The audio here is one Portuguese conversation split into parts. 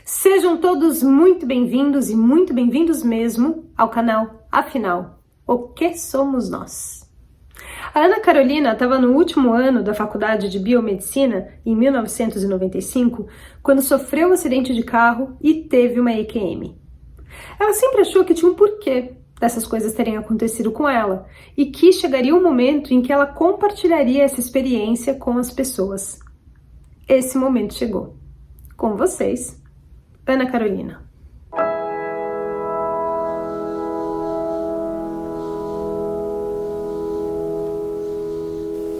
Sejam todos muito bem-vindos e muito bem-vindos mesmo ao canal Afinal, o que somos nós? A Ana Carolina estava no último ano da faculdade de Biomedicina, em 1995, quando sofreu um acidente de carro e teve uma EQM. Ela sempre achou que tinha um porquê dessas coisas terem acontecido com ela e que chegaria um momento em que ela compartilharia essa experiência com as pessoas. Esse momento chegou. Com vocês, Ana Carolina.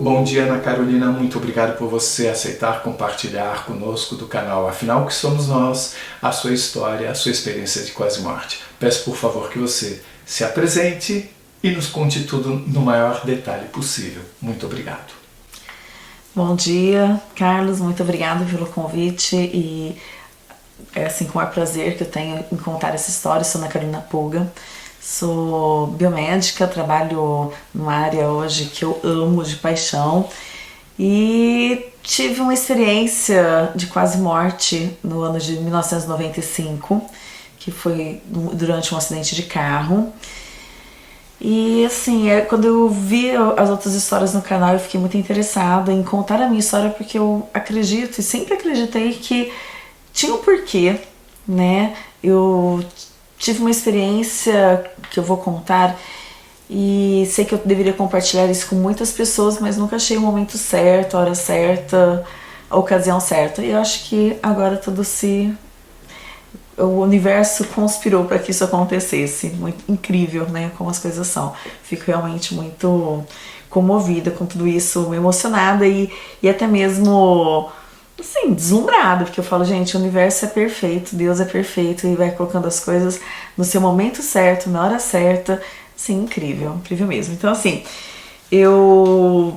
Bom dia, Ana Carolina. Muito obrigado por você aceitar compartilhar conosco do canal Afinal, que somos nós, a sua história, a sua experiência de quase morte. Peço, por favor, que você se apresente e nos conte tudo no maior detalhe possível. Muito obrigado. Bom dia, Carlos. Muito obrigado pelo convite e é assim com o maior prazer que eu tenho em contar essa história. Sou Ana Carolina Puga, sou biomédica, trabalho numa área hoje que eu amo de paixão e tive uma experiência de quase morte no ano de 1995, que foi durante um acidente de carro. E assim, quando eu vi as outras histórias no canal, eu fiquei muito interessada em contar a minha história, porque eu acredito e sempre acreditei que tinha um porquê, né? Eu tive uma experiência que eu vou contar e sei que eu deveria compartilhar isso com muitas pessoas, mas nunca achei o momento certo, a hora certa, a ocasião certa. E eu acho que agora o universo conspirou para que isso acontecesse. Muito incrível, né? Como as coisas são. Fico realmente muito comovida com tudo isso, emocionada e até mesmo assim, deslumbrada, porque eu falo, gente, o universo é perfeito, Deus é perfeito e vai colocando as coisas no seu momento certo, na hora certa. Sim, incrível, incrível mesmo. Então, assim, eu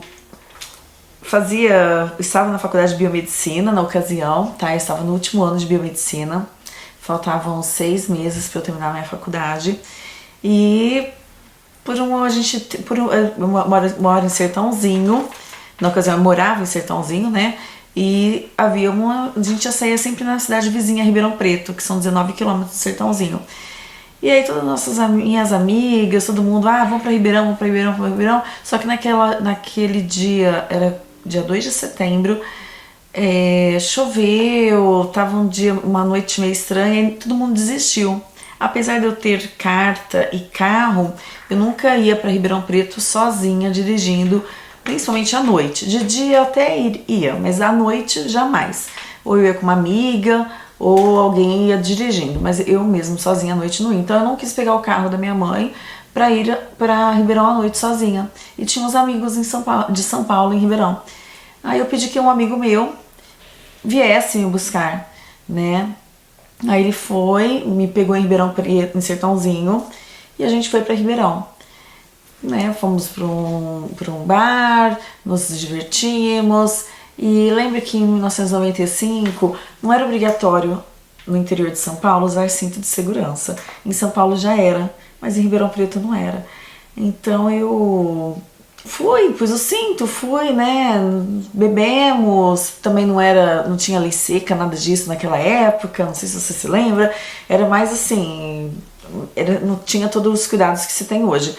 estava na faculdade de biomedicina na ocasião, tá? Eu estava no último ano de biomedicina, faltavam 6 meses para eu terminar a minha faculdade e eu moro em Sertãozinho, na ocasião eu morava em Sertãozinho, né? E a gente já saía sempre na cidade vizinha, Ribeirão Preto, que são 19 quilômetros do Sertãozinho. E aí todas minhas amigas, todo mundo, vamos pra Ribeirão, vamos pra Ribeirão, vamos pra Ribeirão. Só que naquele dia, era dia 2 de setembro, choveu, tava uma noite meio estranha e todo mundo desistiu. Apesar de eu ter carta e carro, eu nunca ia pra Ribeirão Preto sozinha, dirigindo, principalmente à noite. De dia eu até ia, mas à noite jamais. Ou eu ia com uma amiga, ou alguém ia dirigindo, mas eu mesmo sozinha à noite não ia. Então eu não quis pegar o carro da minha mãe para ir para Ribeirão à noite sozinha. E tinha uns amigos de São Paulo, em Ribeirão. Aí eu pedi que um amigo meu viesse me buscar, né? Aí ele foi, me pegou em Ribeirão Preto, em Sertãozinho, e a gente foi para Ribeirão. Né, fomos para um bar, nos divertimos e lembro que em 1995 não era obrigatório no interior de São Paulo usar cinto de segurança. Em São Paulo já era, mas em Ribeirão Preto não era. Então eu pus o cinto, né, bebemos, também não tinha lei seca, nada disso naquela época, não sei se você se lembra, era mais assim, não tinha todos os cuidados que se tem hoje.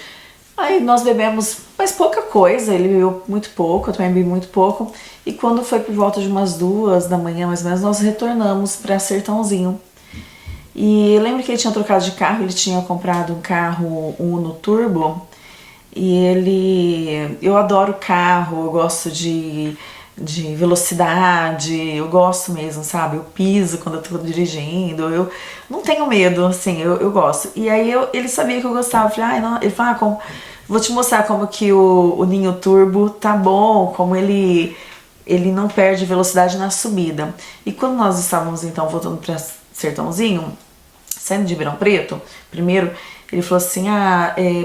Aí nós bebemos, mas pouca coisa, ele bebeu muito pouco, eu também bebi muito pouco. E quando foi por volta de umas 2 da manhã, mais ou menos, nós retornamos para Sertãozinho. E lembro que ele tinha trocado de carro, ele tinha comprado um carro Uno Turbo. E eu adoro carro, eu gosto de velocidade, eu gosto mesmo, sabe? Eu piso quando eu tô dirigindo, eu não tenho medo, assim, eu gosto. E aí ele sabia que eu gostava, eu falei, não, ele falou, vou te mostrar como que o Ninho Turbo tá bom, como ele não perde velocidade na subida. E quando nós estávamos então voltando para Sertãozinho, saindo de Ribeirão Preto, primeiro, ele falou assim,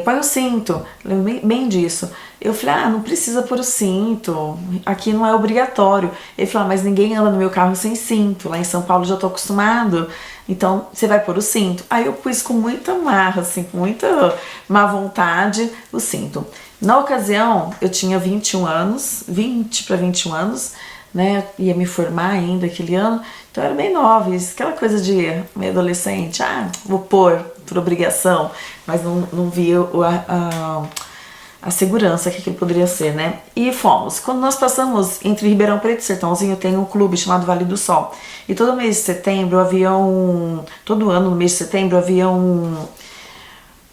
põe o cinto, lembro bem disso. Eu falei, não precisa pôr o cinto, aqui não é obrigatório. Ele falou, mas ninguém anda no meu carro sem cinto, lá em São Paulo já tô acostumado, então você vai pôr o cinto. Aí eu pus com muita marra, assim, com muita má vontade, o cinto. Na ocasião, eu tinha 20 para 21 anos, né, ia me formar ainda aquele ano, então Então eu era bem nova, aquela coisa de meio adolescente, vou pôr por obrigação, mas não via a segurança que aquilo poderia ser, né? E fomos. Quando nós passamos entre Ribeirão Preto e Sertãozinho, tem um clube chamado Vale do Sol. E todo mês de setembro havia todo ano no mês de setembro havia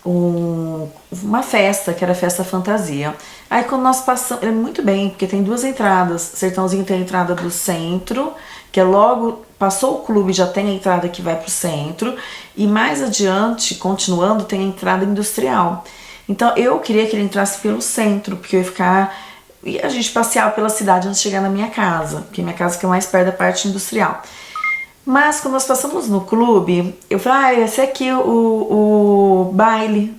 uma festa, que era a festa fantasia. Aí quando nós passamos, é muito bem, porque tem 2 entradas. Sertãozinho tem a entrada do centro, que é logo, passou o clube, já tem a entrada que vai pro centro, e mais adiante, continuando, tem a entrada industrial. Então eu queria que ele entrasse pelo centro, porque eu ia ficar, e a gente passeava pela cidade antes de chegar na minha casa, porque minha casa fica mais perto da parte industrial. Mas quando nós passamos no clube, eu falei, esse aqui é o baile,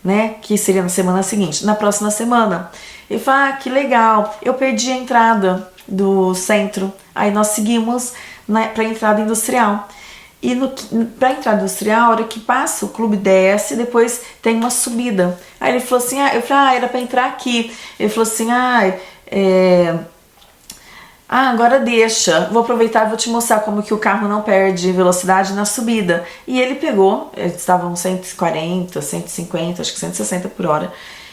né? Que seria na semana seguinte, na próxima semana. Eu falei, que legal, eu perdi a entrada do centro. Aí nós seguimos para a entrada industrial. E para a entrada industrial, a hora que passa, o clube desce, depois tem uma subida. Aí ele falou assim, eu falei, era para entrar aqui. Ele falou assim, agora deixa, vou aproveitar e vou te mostrar como que o carro não perde velocidade na subida. E ele pegou, eles estavam 140, 150, acho que 160 por hora.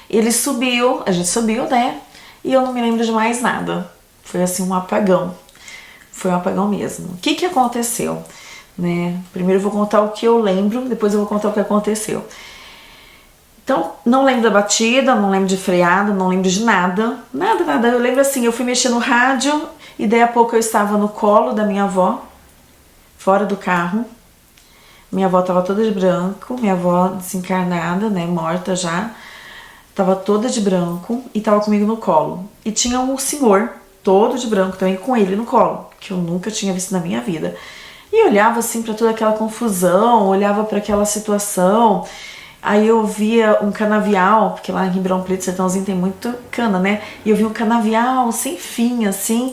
Ele subiu, a gente subiu, né? E eu não me lembro de mais nada. Foi assim um apagão. Foi um apagão mesmo. O que aconteceu? Né? Primeiro eu vou contar o que eu lembro, depois eu vou contar o que aconteceu. Então, não lembro da batida, não lembro de freada, não lembro de nada. Nada. Eu lembro assim, eu fui mexer no rádio e daí a pouco eu estava no colo da minha avó, fora do carro. Minha avó estava toda de branco, minha avó desencarnada, né, morta já. Estava toda de branco e estava comigo no colo. E tinha um senhor, todo de branco também, com ele no colo, que eu nunca tinha visto na minha vida. E olhava assim para toda aquela confusão, olhava para aquela situação. Aí eu via um canavial, porque lá em Ribeirão Preto, Sertãozinho, tem muito cana, né? E eu vi um canavial sem fim, assim,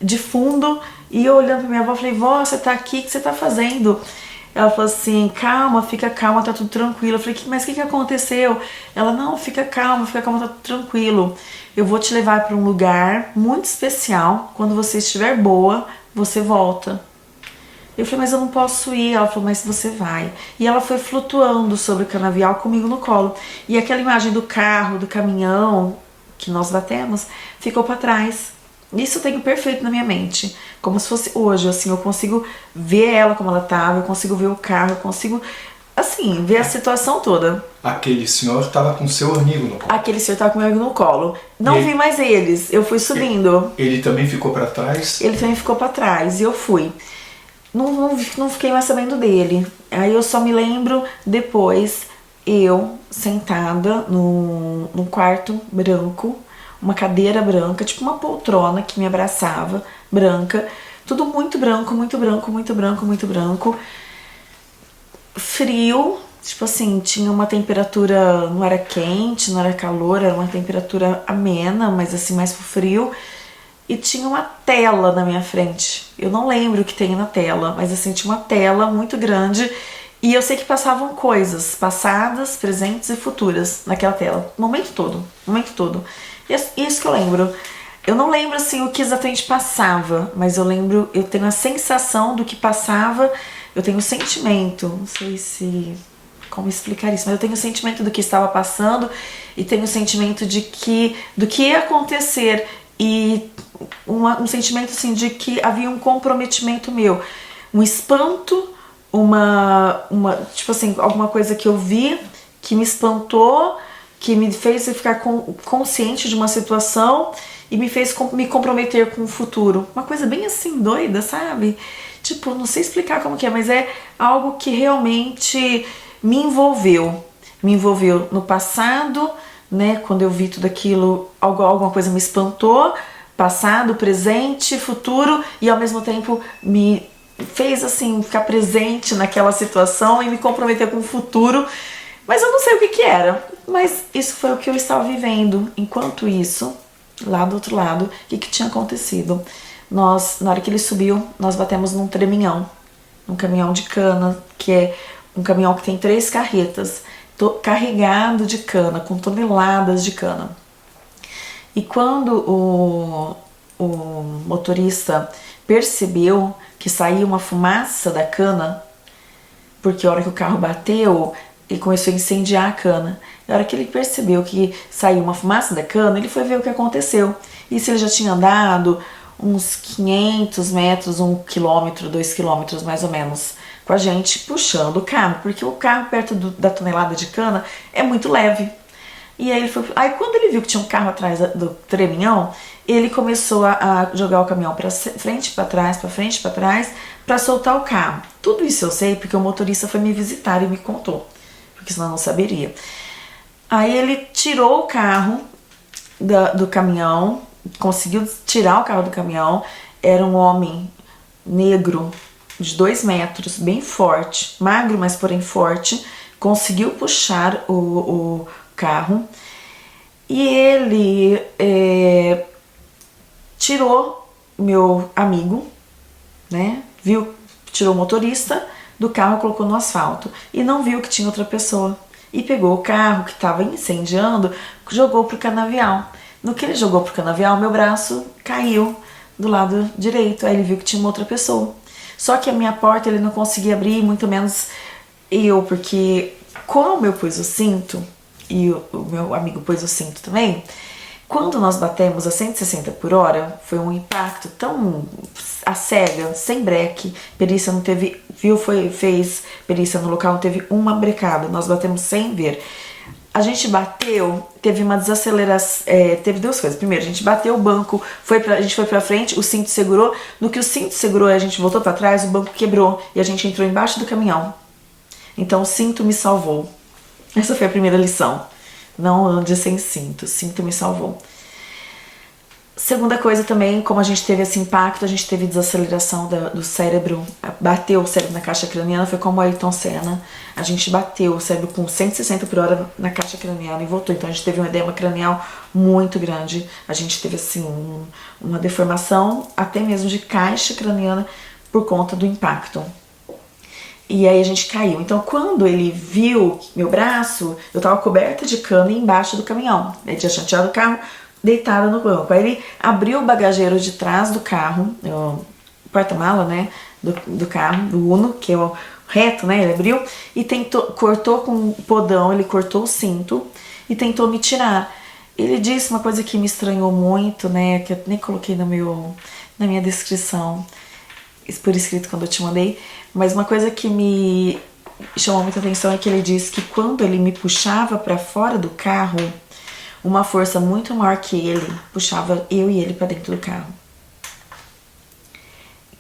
de fundo. E eu olhando pra minha avó, falei, vó, você tá aqui, o que você tá fazendo? Ela falou assim, calma, fica calma, tá tudo tranquilo. Eu falei, mas o que aconteceu? Ela, não, fica calma, tá tudo tranquilo. Eu vou te levar para um lugar muito especial. Quando você estiver boa, você volta. Eu falei, mas eu não posso ir. Ela falou, mas você vai. E ela foi flutuando sobre o canavial comigo no colo. E aquela imagem do carro, do caminhão que nós batemos, ficou para trás. Isso eu tenho perfeito na minha mente. Como se fosse hoje, assim, eu consigo ver ela como ela estava, eu consigo ver o carro, eu consigo, assim, ver a situação toda. Aquele senhor estava com seu amigo no colo. Aquele senhor estava com meu amigo no colo. Não vi mais eles, eu fui subindo. Ele também ficou para trás? Ele também ficou para trás e eu fui. Não fiquei mais sabendo dele. Aí eu só me lembro depois, eu sentada num quarto branco, uma cadeira branca, tipo uma poltrona que me abraçava, branca, tudo muito branco, muito branco, muito branco, muito branco. Frio, tipo assim, tinha uma temperatura, não era quente, não era calor, era uma temperatura amena, mas assim, mais frio. E tinha uma tela na minha frente. Eu não lembro o que tem na tela, mas assim, tinha uma tela muito grande e eu sei que passavam coisas passadas, presentes e futuras naquela tela, o momento todo. Isso que eu lembro. Eu não lembro assim o que exatamente passava, mas eu lembro, eu tenho a sensação do que passava, eu tenho o sentimento, não sei como explicar isso, mas eu tenho o sentimento do que estava passando e tenho o sentimento do que ia acontecer. E um sentimento assim de que havia um comprometimento meu, um espanto, tipo assim, alguma coisa que eu vi que me espantou, que me fez ficar consciente de uma situação e me fez me comprometer com o futuro. Uma coisa bem assim doida, sabe? Tipo, não sei explicar como que é, mas é algo que realmente me envolveu. Me envolveu no passado, né, quando eu vi tudo aquilo, alguma coisa me espantou, passado, presente, futuro, e ao mesmo tempo me fez assim ficar presente naquela situação e me comprometer com o futuro, mas eu não sei o que era, mas isso foi o que eu estava vivendo. Enquanto isso, lá do outro lado, o que tinha acontecido? Nós, na hora que ele subiu, nós batemos num treminhão, num caminhão de cana, que é um caminhão que tem 3 carretas, carregado de cana, com toneladas de cana. E quando o motorista percebeu que saía uma fumaça da cana, porque a hora que o carro bateu, ele começou a incendiar a cana. Na hora que ele percebeu que saiu uma fumaça da cana, ele foi ver o que aconteceu. Isso ele já tinha andado uns 500 metros, 1 quilômetro, 2 quilômetros mais ou menos, com a gente puxando o carro, porque o carro perto da tonelada de cana é muito leve. E aí, quando ele viu que tinha um carro atrás do treminhão, ele começou a jogar o caminhão para frente, para trás, para frente, para trás, para soltar o carro. Tudo isso eu sei porque o motorista foi me visitar e me contou, porque senão eu não saberia. Aí ele tirou o carro do caminhão, conseguiu tirar o carro do caminhão. Era um homem negro de 2 metros, bem forte, magro, mas porém forte. Conseguiu puxar o carro e ele tirou meu amigo, né? Tirou o motorista do carro, colocou no asfalto e não viu que tinha outra pessoa. E pegou o carro que estava incendiando, jogou pro canavial. No que ele jogou pro canavial, meu braço caiu do lado direito. Aí ele viu que tinha uma outra pessoa. Só que a minha porta ele não conseguia abrir, muito menos eu, porque como eu pus o cinto, e o meu amigo pôs o cinto também, quando nós batemos a 160 por hora, foi um impacto tão a cega, sem breque, perícia não teve, fez perícia no local, não teve uma brecada, nós batemos sem ver. A gente bateu, teve uma desaceleração, teve 2 coisas. Primeiro, a gente bateu o banco, a gente foi pra frente, o cinto segurou. No que o cinto segurou e a gente voltou pra trás, o banco quebrou e a gente entrou embaixo do caminhão. Então o cinto me salvou. Essa foi a primeira lição. Não ande sem cinto, o cinto me salvou. Segunda coisa também, como a gente teve esse impacto, a gente teve desaceleração do cérebro, bateu o cérebro na caixa craniana, foi como o Ayrton Senna, a gente bateu o cérebro com 160 por hora na caixa craniana e voltou, então a gente teve um edema cranial muito grande, a gente teve assim uma deformação até mesmo de caixa craniana por conta do impacto. E aí a gente caiu. Então quando ele viu meu braço, eu tava coberta de cana embaixo do caminhão, ele tinha chanteado o carro, deitada no banco. Aí ele abriu o bagageiro de trás do carro, o porta-mala, né, do carro, do Uno, que é o reto, né, ele abriu e cortou com um podão, ele cortou o cinto e tentou me tirar. Ele disse uma coisa que me estranhou muito, né, que eu nem coloquei na minha descrição, por escrito quando eu te mandei, mas uma coisa que me chamou muita atenção é que ele disse que quando ele me puxava para fora do carro, uma força muito maior que ele puxava eu e ele pra dentro do carro.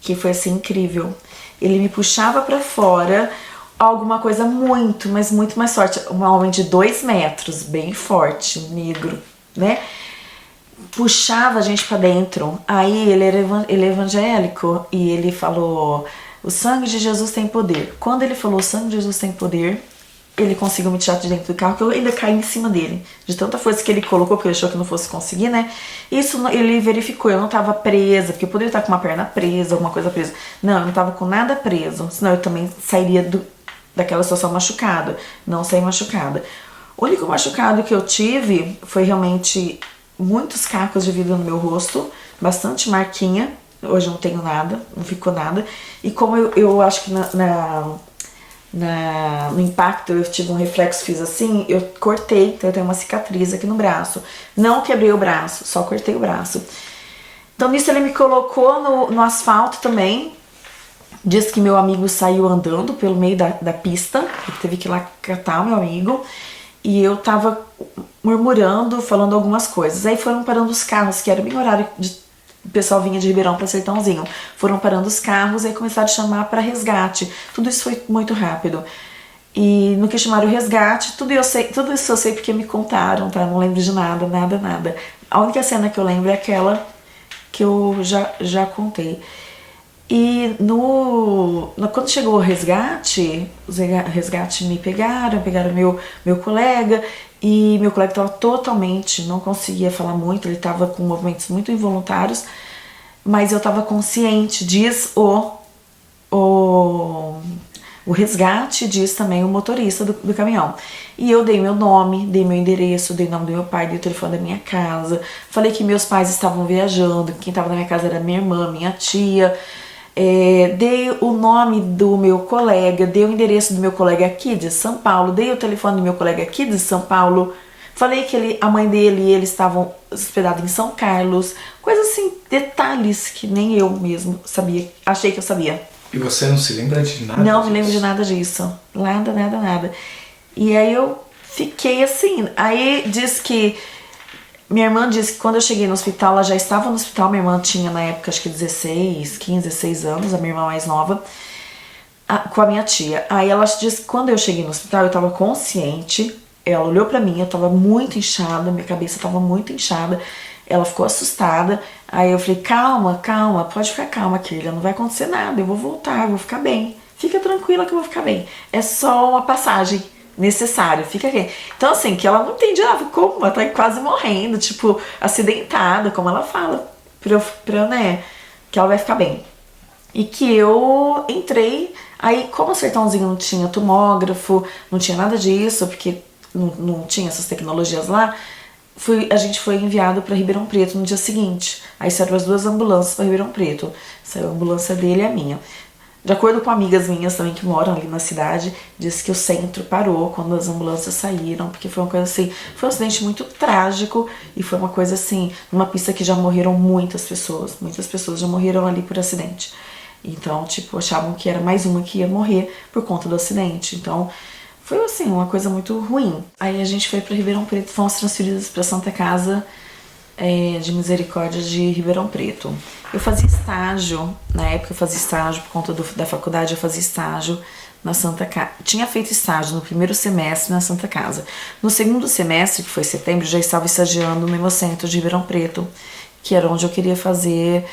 Que foi assim incrível. Ele me puxava pra fora, alguma coisa muito, mas muito mais forte. Um homem de 2 metros, bem forte, negro, né? Puxava a gente pra dentro. Aí ele é evangélico e ele falou: o sangue de Jesus tem poder. Quando ele falou o sangue de Jesus tem poder, ele conseguiu me tirar de dentro do carro, que eu ainda caí em cima dele. De tanta força que ele colocou, porque ele achou que não fosse conseguir, né? Isso ele verificou, eu não tava presa, porque eu poderia estar com uma perna presa, alguma coisa presa. Não, eu não tava com nada preso, senão eu também sairia daquela situação machucada. Não saí machucada. O único machucado que eu tive foi realmente muitos cacos de vidro no meu rosto, bastante marquinha. Hoje eu não tenho nada, não ficou nada. E como eu acho que no impacto eu tive um reflexo, fiz assim, eu cortei, então eu tenho uma cicatriz aqui no braço. Não quebrei o braço, só cortei o braço. Então nisso ele me colocou no asfalto também. Diz que meu amigo saiu andando pelo meio da pista, ele teve que ir lá catar o meu amigo. E eu tava murmurando, falando algumas coisas. Aí foram parando os carros, que era bem horário o pessoal vinha de Ribeirão para Sertãozinho. Foram parando os carros e começaram a chamar para resgate. Tudo isso foi muito rápido. E no que chamaram o resgate, tudo isso eu sei porque me contaram, tá? Não lembro de nada. A única cena que eu lembro é aquela que eu já contei. E quando chegou o resgate, os resgates me pegaram meu colega, e meu colega estava totalmente, não conseguia falar muito, ele estava com movimentos muito involuntários, mas eu estava consciente, diz o resgate, diz também o motorista do caminhão. E eu dei meu nome, dei meu endereço, dei o nome do meu pai, dei o telefone da minha casa, falei que meus pais estavam viajando, quem estava na minha casa era minha irmã, minha tia. Dei o nome do meu colega, dei o endereço do meu colega aqui de São Paulo, dei o telefone do meu colega aqui de São Paulo, falei que a mãe dele e ele estavam hospedados em São Carlos, coisas assim, detalhes que nem eu mesmo sabia, achei que eu sabia. E você não se lembra de nada Não disso? me lembro de nada disso, nada. E aí eu fiquei assim, aí diz que minha irmã disse que quando eu cheguei no hospital, ela já estava no hospital, minha irmã tinha na época acho que 15, 16 anos, a minha irmã mais nova, com a minha tia. Aí ela disse que quando eu cheguei no hospital eu estava consciente, ela olhou pra mim, eu tava muito inchada, minha cabeça tava muito inchada, ela ficou assustada, aí eu falei, calma, pode ficar calma, Kirlia, não vai acontecer nada, eu vou voltar, eu vou ficar bem, fica tranquila que eu vou ficar bem, é só uma passagem necessária, fica aqui. Então assim, que ela não entendia, ela ficou, ela tá quase morrendo, tipo, acidentada, como ela fala, né, que ela vai ficar bem. E que eu entrei, aí como o Sertãozinho não tinha tomógrafo, não tinha nada disso, porque não tinha essas tecnologias lá, a gente foi enviado para Ribeirão Preto no dia seguinte. Aí saíram as 2 ambulâncias para Ribeirão Preto. Saiu a ambulância dele e a minha. De acordo com amigas minhas também que moram ali na cidade, disse que o centro parou quando as ambulâncias saíram, porque foi uma coisa assim, foi um acidente muito trágico e foi uma coisa assim, numa pista que já morreram muitas pessoas já morreram ali por acidente. Então, tipo, achavam que era mais uma que ia morrer por conta do acidente. Então, foi assim, uma coisa muito ruim. Aí a gente foi para Ribeirão Preto, fomos transferidas para Santa Casa de Misericórdia de Ribeirão Preto. Eu fazia estágio, na época eu fazia estágio por conta da faculdade, eu fazia estágio na Santa Casa. Tinha feito estágio no primeiro semestre na Santa Casa. No segundo semestre, que foi setembro, eu já estava estagiando no Hemocentro de Ribeirão Preto, que era onde eu queria fazer,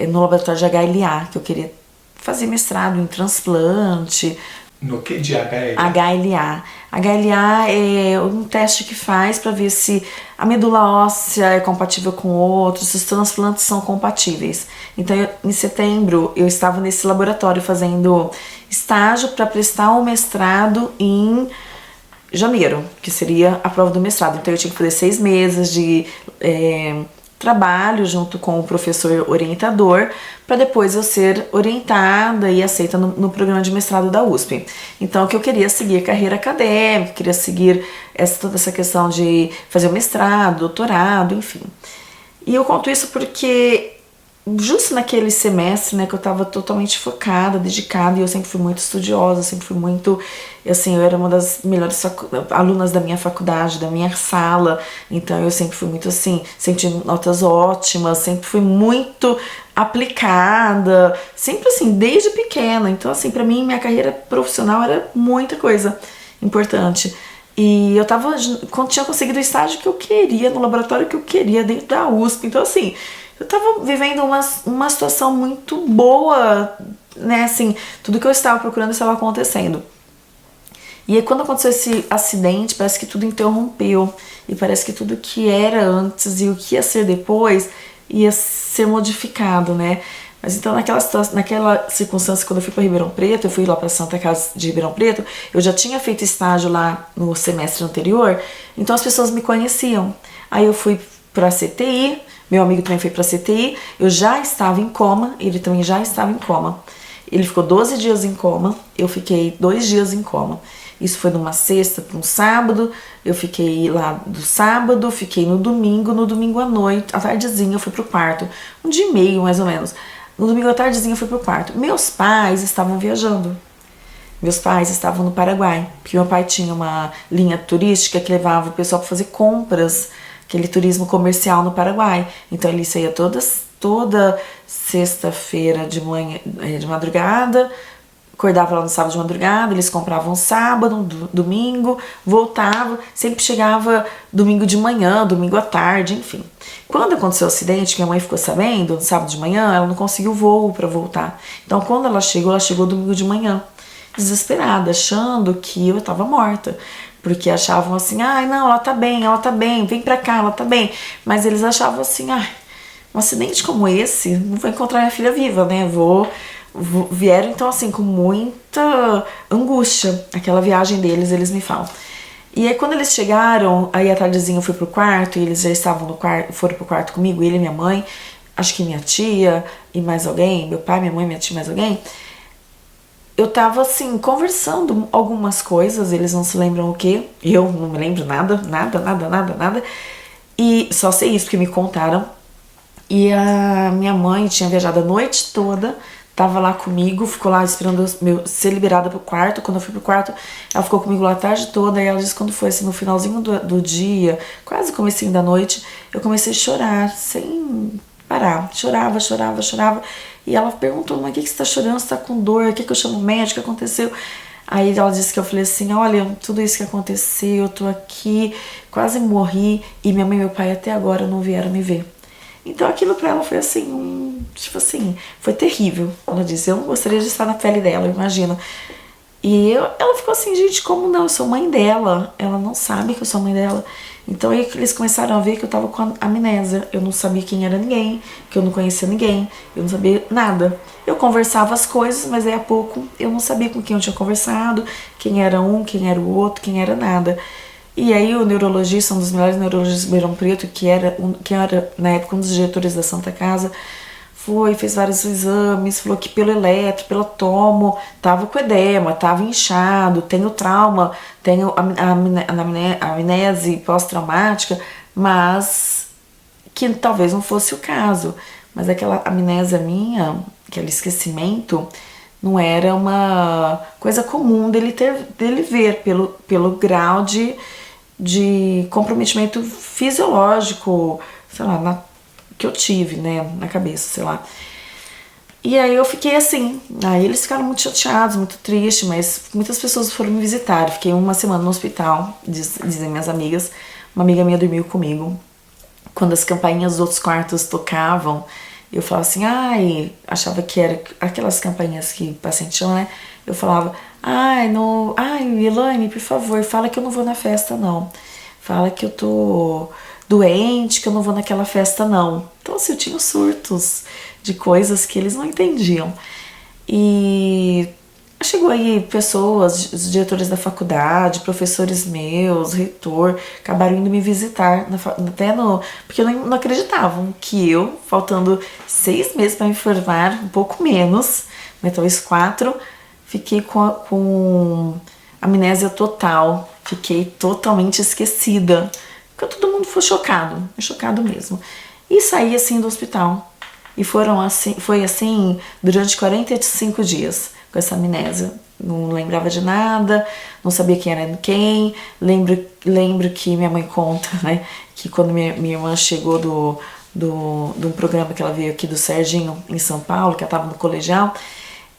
no laboratório de HLA, que eu queria fazer mestrado em transplante. No que de HLA? HLA. HLA é um teste que faz para ver se a medula óssea é compatível com outros, se os transplantes são compatíveis. Então, em setembro, eu estava nesse laboratório fazendo estágio para prestar um mestrado em janeiro, que seria a prova do mestrado. Então, eu tinha que fazer 6 meses de trabalho junto com o professor orientador para depois eu ser orientada e aceita no programa de mestrado da USP. Então, que eu queria seguir carreira acadêmica, queria seguir toda essa questão de fazer o mestrado, doutorado, enfim. E eu conto isso porque justo naquele semestre, né, que eu estava totalmente focada, dedicada, e eu sempre fui muito estudiosa, sempre fui muito, assim, eu era uma das melhores alunas da minha faculdade, da minha sala, então eu sempre fui muito assim, sempre tive notas ótimas, sempre fui muito aplicada, sempre assim, desde pequena, então assim, pra mim, minha carreira profissional era muita coisa importante. E eu tinha conseguido o estágio que eu queria, no laboratório que eu queria, dentro da USP, então assim, eu tava vivendo uma situação muito boa, né, assim, tudo que eu estava procurando estava acontecendo. E aí quando aconteceu esse acidente, parece que tudo interrompeu, e parece que tudo que era antes e o que ia ser depois ia ser modificado, né. Mas então naquela circunstância, quando eu fui para Ribeirão Preto, eu fui lá para Santa Casa de Ribeirão Preto, eu já tinha feito estágio lá no semestre anterior, então as pessoas me conheciam. Aí eu fui para a CTI, meu amigo também foi para a CTI, eu já estava em coma, ele também já estava em coma. Ele ficou 12 dias em coma, eu fiquei 2 dias em coma. Isso foi numa sexta para um sábado, eu fiquei lá do sábado, fiquei no domingo à noite, à tardezinha eu fui pro quarto, 1 dia e meio mais ou menos. No domingo à tardezinha eu fui pro quarto. Meus pais estavam viajando. Meus pais estavam no Paraguai, porque meu pai tinha uma linha turística que levava o pessoal para fazer compras, aquele turismo comercial no Paraguai. Então ele saía toda sexta-feira de manhã, de madrugada, acordava lá no sábado de madrugada, eles compravam sábado, domingo, voltavam, sempre chegava domingo de manhã, domingo à tarde, enfim. Quando aconteceu o acidente, que minha mãe ficou sabendo, no sábado de manhã, ela não conseguiu voo para voltar. Então quando ela chegou domingo de manhã, desesperada, achando que eu estava morta. Porque achavam assim, ai não, ela tá bem, vem pra cá, ela tá bem. Mas eles achavam assim, ai, um acidente como esse, não vou encontrar minha filha viva, né? Vieram então assim, com muita angústia, aquela viagem deles, eles me falam. E aí quando eles chegaram, aí à tardezinha eu fui pro quarto, e eles já estavam no quarto, foram pro quarto comigo, ele e minha mãe. acho que minha tia e mais alguém, meu pai, minha mãe, minha tia e mais alguém, eu tava assim, conversando algumas coisas, eles não se lembram o quê, eu não me lembro nada, e só sei isso porque me contaram. E a minha mãe tinha viajado a noite toda, tava lá comigo, ficou lá esperando eu ser liberada pro quarto. Quando eu fui pro quarto, ela ficou comigo lá a tarde toda. E ela disse que quando foi assim, no finalzinho do dia, quase comecinho da noite, eu comecei a chorar sem parar. Chorava. E ela perguntou, mas o que você tá chorando? Você tá com dor? O que eu chamo o médico? O que aconteceu? Aí ela disse que eu falei assim, olha, tudo isso que aconteceu, eu tô aqui, quase morri. E minha mãe e meu pai até agora não vieram me ver. Então aquilo pra ela foi assim, tipo assim, foi terrível. Ela disse, eu não gostaria de estar na pele dela, eu imagino. E ela ficou assim, gente, como não? Eu sou mãe dela. Ela não sabe que eu sou mãe dela. Então aí eles começaram a ver que eu tava com amnésia. Eu não sabia quem era ninguém, que eu não conhecia ninguém, eu não sabia nada. Eu conversava as coisas, mas aí a pouco eu não sabia com quem eu tinha conversado, quem era um, quem era o outro, quem era nada. E aí o neurologista, um dos melhores neurologistas de Ribeirão Preto, que era na época um dos diretores da Santa Casa, fez vários exames, falou que pelo eletro, pelo tomo, tava com edema, tava inchado, tenho trauma, tenho a amnésia pós-traumática, mas que talvez não fosse o caso. Mas aquela amnésia minha, aquele esquecimento, não era uma coisa comum dele ver pelo grau de comprometimento fisiológico, sei lá, que eu tive, né, na cabeça, sei lá. E aí eu fiquei assim, aí eles ficaram muito chateados, muito tristes, mas muitas pessoas foram me visitar. Eu fiquei uma semana no hospital, dizem minhas amigas. Uma amiga minha dormiu comigo. Quando as campainhas dos outros quartos tocavam, eu falava assim, achava que era aquelas campainhas que o paciente chama, né? Eu falava, Elaine, por favor, fala que eu não vou na festa, não. Fala que eu tô doente, que eu não vou naquela festa, não. Então, assim, eu tinha surtos de coisas que eles não entendiam. E chegou aí pessoas, os diretores da faculdade, professores meus, reitor, acabaram indo me visitar, porque não acreditavam que eu, faltando 6 meses para me formar, um pouco menos, né, talvez 4, fiquei com amnésia total, fiquei totalmente esquecida. Porque todo mundo foi chocado mesmo. E saí assim do hospital. E foi assim durante 45 dias com essa amnésia. Não lembrava de nada, não sabia quem era quem. Lembro que minha mãe conta, né, que quando minha irmã chegou de um programa que ela veio aqui do Serginho, em São Paulo, que ela estava no colegial,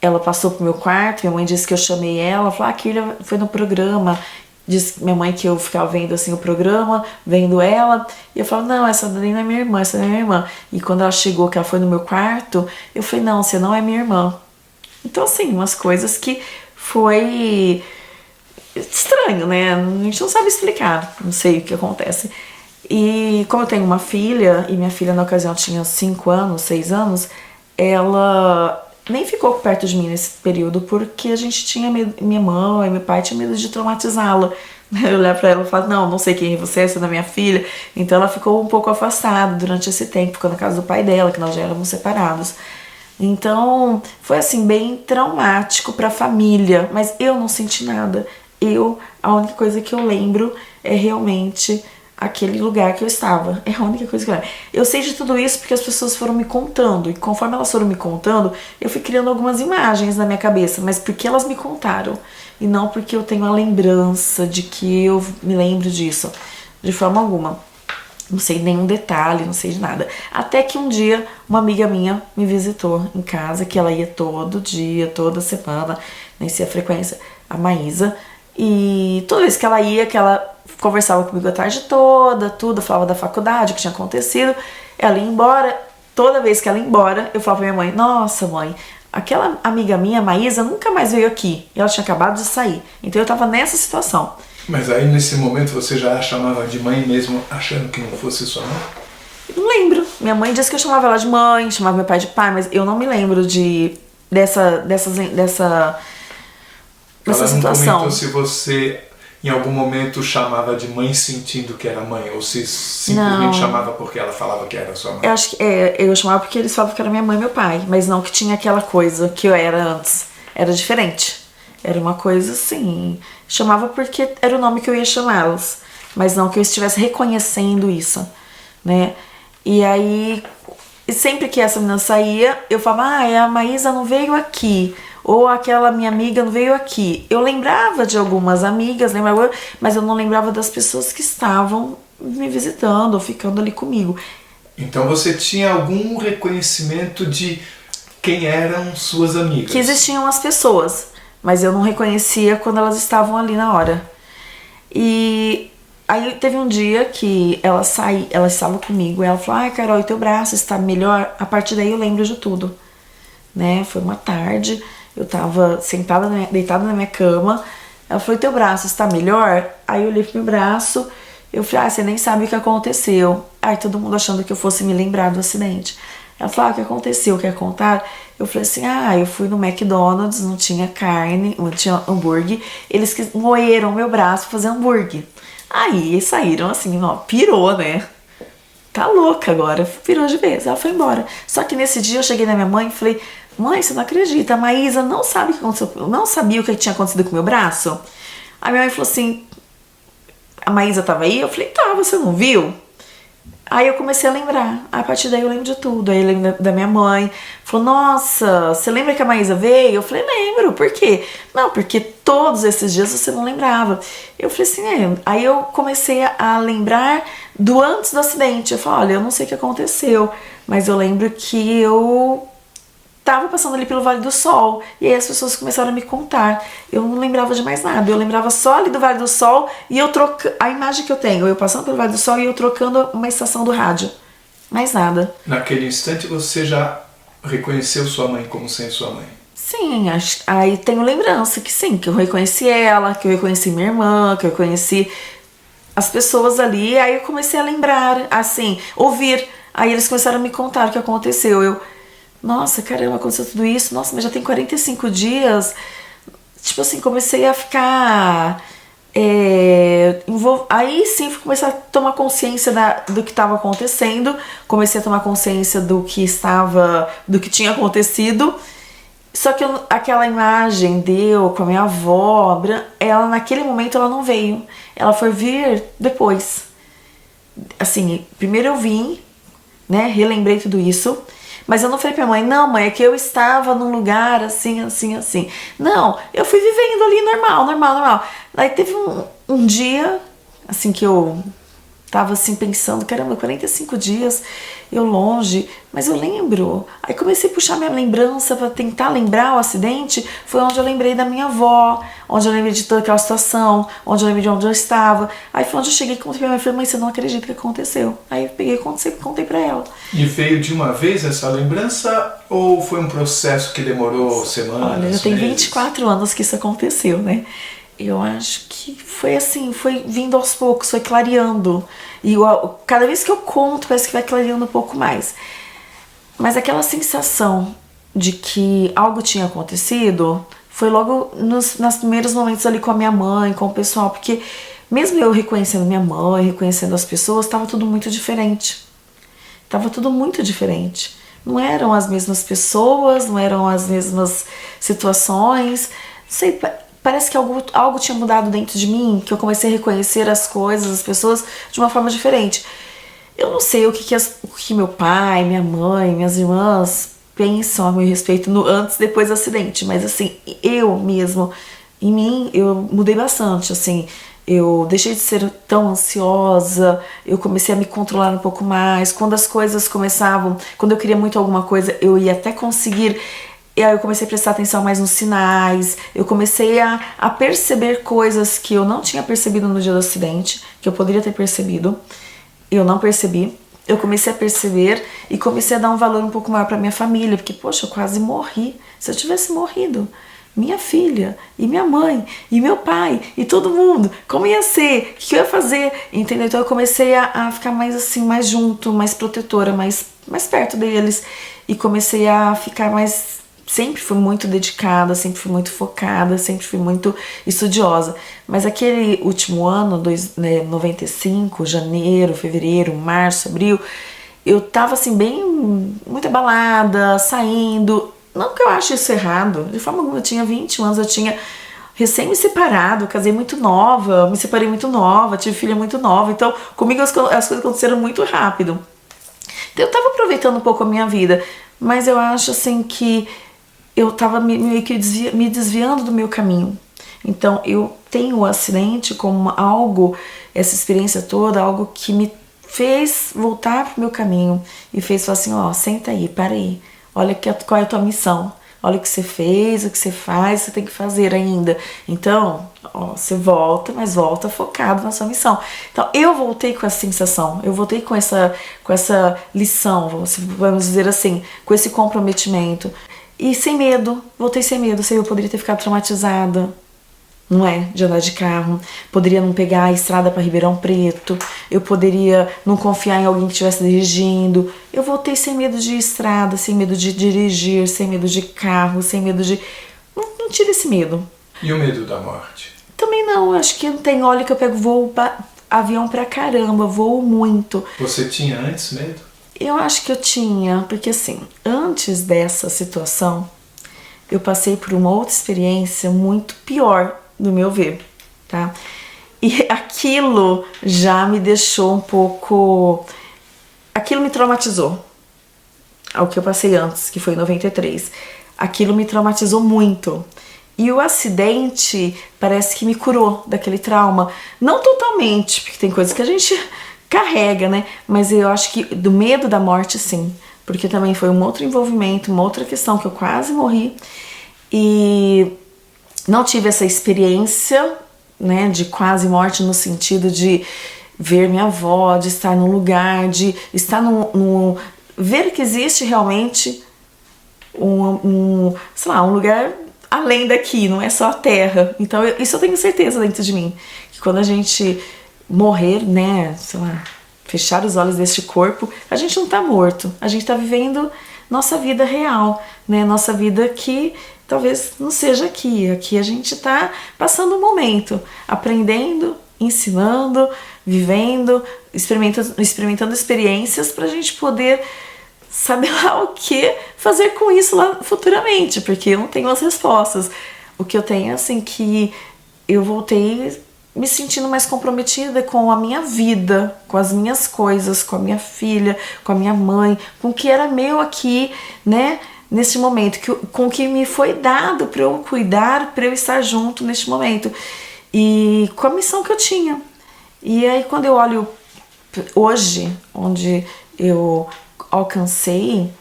ela passou pro meu quarto, minha mãe disse que eu chamei ela, falou, que ele foi no programa. Disse minha mãe que eu ficava vendo assim o programa, vendo ela, e eu falava, não, essa daí não é minha irmã, essa não é minha irmã. E quando ela chegou, que ela foi no meu quarto, eu falei, não, você não é minha irmã. Então assim, umas coisas que foi estranho, né? A gente não sabe explicar, não sei o que acontece. E como eu tenho uma filha, e minha filha na ocasião tinha 5 anos, 6 anos, ela nem ficou perto de mim nesse período porque a gente tinha medo, minha mãe e meu pai tinham medo de traumatizá-la. Eu olhar pra ela e falar, não sei quem é você é da minha filha. Então ela ficou um pouco afastada durante esse tempo, ficou na casa do pai dela, que nós já éramos separados. Então foi assim, bem traumático pra família, mas eu não senti nada. A única coisa que eu lembro é realmente aquele lugar que eu estava. É a única coisa que eu lembro. Eu sei de tudo isso porque as pessoas foram me contando. E conforme elas foram me contando, eu fui criando algumas imagens na minha cabeça. Mas porque elas me contaram. E não porque eu tenho a lembrança de que eu me lembro disso. De forma alguma. Não sei nenhum detalhe, não sei de nada. Até que um dia, uma amiga minha me visitou em casa. Que ela ia todo dia, toda semana. Nem sei a frequência. A Maísa. E toda vez que ela ia, que ela conversava comigo a tarde toda, tudo, falava da faculdade, o que tinha acontecido, ela ia embora. Toda vez que ela ia embora, eu falava pra minha mãe, nossa mãe, aquela amiga minha, Maísa, nunca mais veio aqui, e ela tinha acabado de sair, então eu tava nessa situação. Mas aí nesse momento você já a chamava de mãe mesmo, achando que não fosse sua mãe? Eu não lembro, minha mãe disse que eu chamava ela de mãe, chamava meu pai de pai, mas eu não me lembro dessa Ela situação. não comentou se você em algum momento chamava de mãe sentindo que era mãe? Ou se simplesmente chamava porque ela falava que era sua mãe? Eu acho que eu chamava porque eles falavam que era minha mãe e meu pai, mas não que tinha aquela coisa que eu era antes. Era diferente. Era uma coisa assim. Chamava porque era o nome que eu ia chamá-las, mas não que eu estivesse reconhecendo isso, né? E aí, sempre que essa menina saía, eu falava, a Maísa não veio aqui. Ou aquela minha amiga não veio aqui. Eu lembrava de algumas amigas, mas eu não lembrava das pessoas que estavam me visitando ou ficando ali comigo. Então você tinha algum reconhecimento de quem eram suas amigas? Que existiam as pessoas, mas eu não reconhecia quando elas estavam ali na hora. E aí teve um dia que ela estava comigo e ela falou, Carol, e teu braço está melhor? A partir daí eu lembro de tudo, né? Foi uma tarde, eu tava deitada na minha cama, ela falou, teu braço está melhor? Aí eu olhei pro meu braço, eu falei, você nem sabe o que aconteceu. Aí todo mundo achando que eu fosse me lembrar do acidente. Ela falou, o que aconteceu? Quer contar? Eu falei assim, eu fui no McDonald's, não tinha carne, não tinha hambúrguer, eles moeram meu braço pra fazer hambúrguer. Aí saíram assim, pirou, né? Tá louca agora, pirou de vez, ela foi embora. Só que nesse dia eu cheguei na minha mãe e falei, mãe, você não acredita, a Maísa não sabe o que aconteceu, não sabia o que tinha acontecido com o meu braço? Aí minha mãe falou assim, a Maísa tava aí? Eu falei, tava, você não viu? Aí eu comecei a lembrar, a partir daí eu lembro de tudo. Aí eu lembro da minha mãe, falou, nossa, você lembra que a Maísa veio? Eu falei, lembro, por quê? Não, porque todos esses dias você não lembrava. Eu falei assim, Aí eu comecei a lembrar do antes do acidente. Eu falei, olha, eu não sei o que aconteceu, mas eu lembro que eu tava passando ali pelo Vale do Sol, e aí as pessoas começaram a me contar. Eu não lembrava de mais nada, eu lembrava só ali do Vale do Sol, e a imagem que eu tenho, eu passando pelo Vale do Sol e eu trocando uma estação do rádio. Mais nada. Naquele instante você já reconheceu sua mãe como sendo sua mãe? Sim, aí tenho lembrança que sim, que eu reconheci ela, que eu reconheci minha irmã, que eu reconheci as pessoas ali, aí eu comecei a lembrar, assim, ouvir. Aí eles começaram a me contar o que aconteceu. Nossa, caramba, aconteceu tudo isso. Nossa, mas já tem 45 dias. Tipo assim, comecei a ficar... Aí sim, comecei a tomar consciência do que estava acontecendo. Comecei a tomar consciência do que tinha acontecido. Só que aquela imagem com a minha avó, ela naquele momento ela não veio. Ela foi vir depois. Assim, primeiro eu vim, né? Relembrei tudo isso. Mas eu não falei pra minha mãe, não, mãe, é que eu estava num lugar assim, assim, assim. Não, eu fui vivendo ali normal. Aí teve um dia, assim, que eu tava assim pensando, caramba, 45 dias, eu longe, mas eu lembro. Aí comecei a puxar minha lembrança pra tentar lembrar o acidente, foi onde eu lembrei da minha avó, onde eu lembrei de toda aquela situação, onde eu lembrei de onde eu estava. Aí foi onde eu cheguei e contei pra minha mãe, falei, mãe, você não acredita que aconteceu. Aí eu peguei e contei pra ela. E veio de uma vez essa lembrança ou foi um processo que demorou semanas, Olha, já tem meses? 24 anos que isso aconteceu, né? Eu acho que foi assim, foi vindo aos poucos, foi clareando. E cada vez que eu conto, parece que vai clareando um pouco mais. Mas aquela sensação de que algo tinha acontecido foi logo nos primeiros momentos ali com a minha mãe, com o pessoal. Porque mesmo eu reconhecendo minha mãe, reconhecendo as pessoas, estava tudo muito diferente. Tava tudo muito diferente. Não eram as mesmas pessoas, não eram as mesmas situações. Não sei, parece que algo tinha mudado dentro de mim, que eu comecei a reconhecer as coisas, as pessoas de uma forma diferente. Eu não sei o que meu pai, minha mãe, minhas irmãs pensam a meu respeito antes e depois do acidente, mas assim, eu mesmo, em mim, eu mudei bastante, assim. Eu deixei de ser tão ansiosa, eu comecei a me controlar um pouco mais. Quando as coisas começavam, quando eu queria muito alguma coisa, eu ia até conseguir. E aí eu comecei a prestar atenção mais nos sinais, eu comecei a perceber coisas que eu não tinha percebido no dia do acidente, que eu poderia ter percebido, eu não percebi. Eu comecei a perceber e comecei a dar um valor um pouco maior para minha família, porque, poxa, eu quase morri. Se eu tivesse morrido, minha filha, e minha mãe, e meu pai, e todo mundo, como ia ser? O que eu ia fazer? Entendeu? Então eu comecei a ficar mais assim, mais junto, mais protetora, mais perto deles, e comecei a ficar mais sempre fui muito dedicada, sempre fui muito focada, sempre fui muito estudiosa. Mas aquele último ano, 95, janeiro, fevereiro, março, abril, eu tava assim bem, muito abalada, saindo. Não que eu ache isso errado, de forma alguma. Eu tinha 21 anos, eu tinha recém me separado, casei muito nova, me separei muito nova, tive filha muito nova. Então comigo as coisas aconteceram muito rápido. Então eu tava aproveitando um pouco a minha vida, mas eu acho assim que eu tava meio que me desviando do meu caminho. Então eu tenho o acidente como algo, essa experiência toda, algo que me fez voltar pro meu caminho e fez falar assim, ó, senta aí, para aí, olha qual é a tua missão, olha o que você fez, o que você faz, você tem que fazer ainda. Então, ó, você volta, mas volta focado na sua missão. Então eu voltei com essa sensação, eu voltei com essa lição, vamos dizer assim, com esse comprometimento. E sem medo, voltei sem medo. Eu poderia ter ficado traumatizada, não é? De andar de carro. Poderia não pegar a estrada para Ribeirão Preto. Eu poderia não confiar em alguém que estivesse dirigindo. Eu voltei sem medo de estrada, sem medo de dirigir, sem medo de carro, sem medo de... Não tive esse medo. E o medo da morte? Também não, acho que não tem. Olha que eu pego avião pra caramba, voo muito. Você tinha antes medo? Eu acho que eu tinha, porque assim, antes dessa situação, eu passei por uma outra experiência muito pior, no meu ver, tá? E aquilo já me deixou um pouco... Aquilo me traumatizou. O que eu passei antes, que foi em 93. Aquilo me traumatizou muito. E o acidente parece que me curou daquele trauma. Não totalmente, porque tem coisas que a gente carrega, né? Mas eu acho que do medo da morte, sim. Porque também foi um outro envolvimento, uma outra questão que eu quase morri. E não tive essa experiência, né, de quase morte no sentido de ver minha avó, de estar num lugar, de estar ver que existe realmente sei lá, um lugar além daqui, não é só a terra. Então isso eu tenho certeza dentro de mim, que quando a gente morrer, né, sei lá, fechar os olhos deste corpo, a gente não tá morto, a gente tá vivendo nossa vida real, né, nossa vida que talvez não seja aqui. Aqui a gente tá passando um momento, aprendendo, ensinando, vivendo, experimentando experiências pra gente poder saber lá o que fazer com isso lá futuramente, porque eu não tenho as respostas. O que eu tenho é assim, que eu voltei me sentindo mais comprometida com a minha vida, com as minhas coisas, com a minha filha, com a minha mãe, com o que era meu aqui, né, nesse momento, com o que me foi dado para eu cuidar, para eu estar junto neste momento, e com a missão que eu tinha. E aí quando eu olho hoje, onde eu alcancei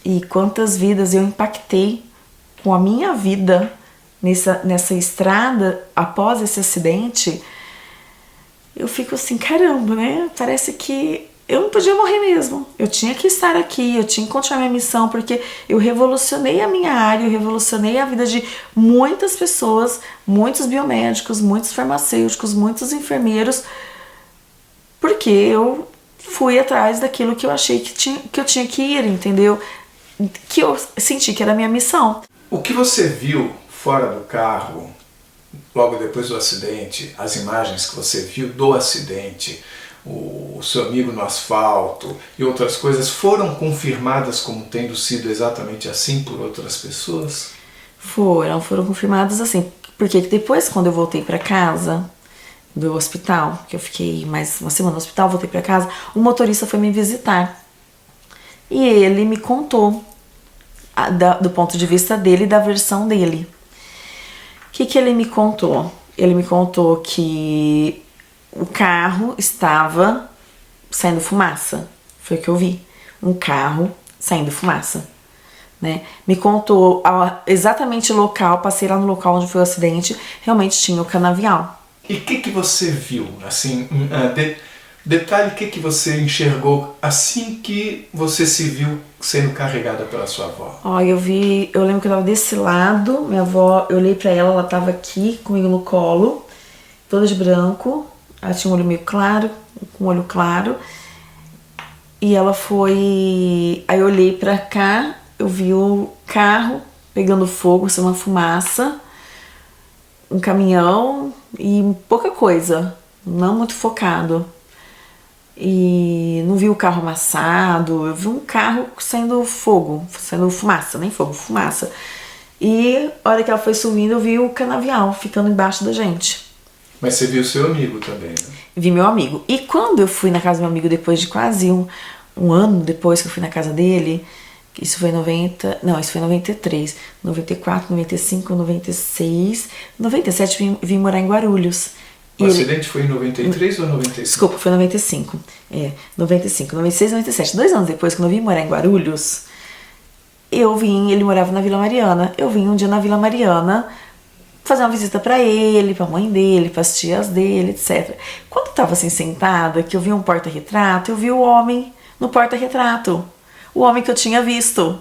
e quantas vidas eu impactei com a minha vida nessa estrada após esse acidente, eu fico assim, caramba, né? Parece que eu não podia morrer mesmo. Eu tinha que estar aqui, eu tinha que continuar minha missão, porque eu revolucionei a minha área, eu revolucionei a vida de muitas pessoas, muitos biomédicos, muitos farmacêuticos, muitos enfermeiros, porque eu fui atrás daquilo que eu achei que eu tinha que ir, entendeu? Que eu senti que era a minha missão. O que você viu fora do carro, logo depois do acidente, as imagens que você viu do acidente, o seu amigo no asfalto e outras coisas, foram confirmadas como tendo sido exatamente assim por outras pessoas? Foram confirmadas assim, porque depois, quando eu voltei para casa do hospital, que eu fiquei mais uma semana no hospital, voltei para casa, o motorista foi me visitar e ele me contou do ponto de vista dele, da versão dele. O que ele me contou? Ele me contou que o carro estava saindo fumaça. Foi o que eu vi. Um carro saindo fumaça, né? Me contou exatamente o local, passei lá no local onde foi o acidente, realmente tinha o canavial. E o que você viu? Assim, detalhe, o que você enxergou assim que você se viu sendo carregada pela sua avó? Ó, eu lembro que eu tava desse lado, minha avó, eu olhei pra ela tava aqui comigo no colo, toda de branco, ela tinha um olho meio claro, com um olho claro, e ela foi... Aí eu olhei pra cá, eu vi o carro pegando fogo, assim, uma fumaça, um caminhão e pouca coisa, não muito focado. E não vi o carro amassado, eu vi um carro saindo fogo, saindo fumaça, nem fogo, fumaça. E a hora que ela foi subindo, eu vi o canavial ficando embaixo da gente. Mas você viu seu amigo também, né? Vi meu amigo. E quando eu fui na casa do meu amigo, depois de quase um ano depois que eu fui na casa dele, isso foi em 90, não, isso foi em 93, 94, 95, 96, 97 vim morar em Guarulhos. O acidente foi em 93 ou 95? Desculpa, foi em 95. 95, 96, 97. 2 anos depois, quando eu vim morar em Guarulhos, ele morava na Vila Mariana. Eu vim um dia na Vila Mariana fazer uma visita pra ele, pra mãe dele, pras tias dele, etc. Quando eu tava assim sentada, que eu vi um porta-retrato, eu vi o homem no porta-retrato. O homem que eu tinha visto.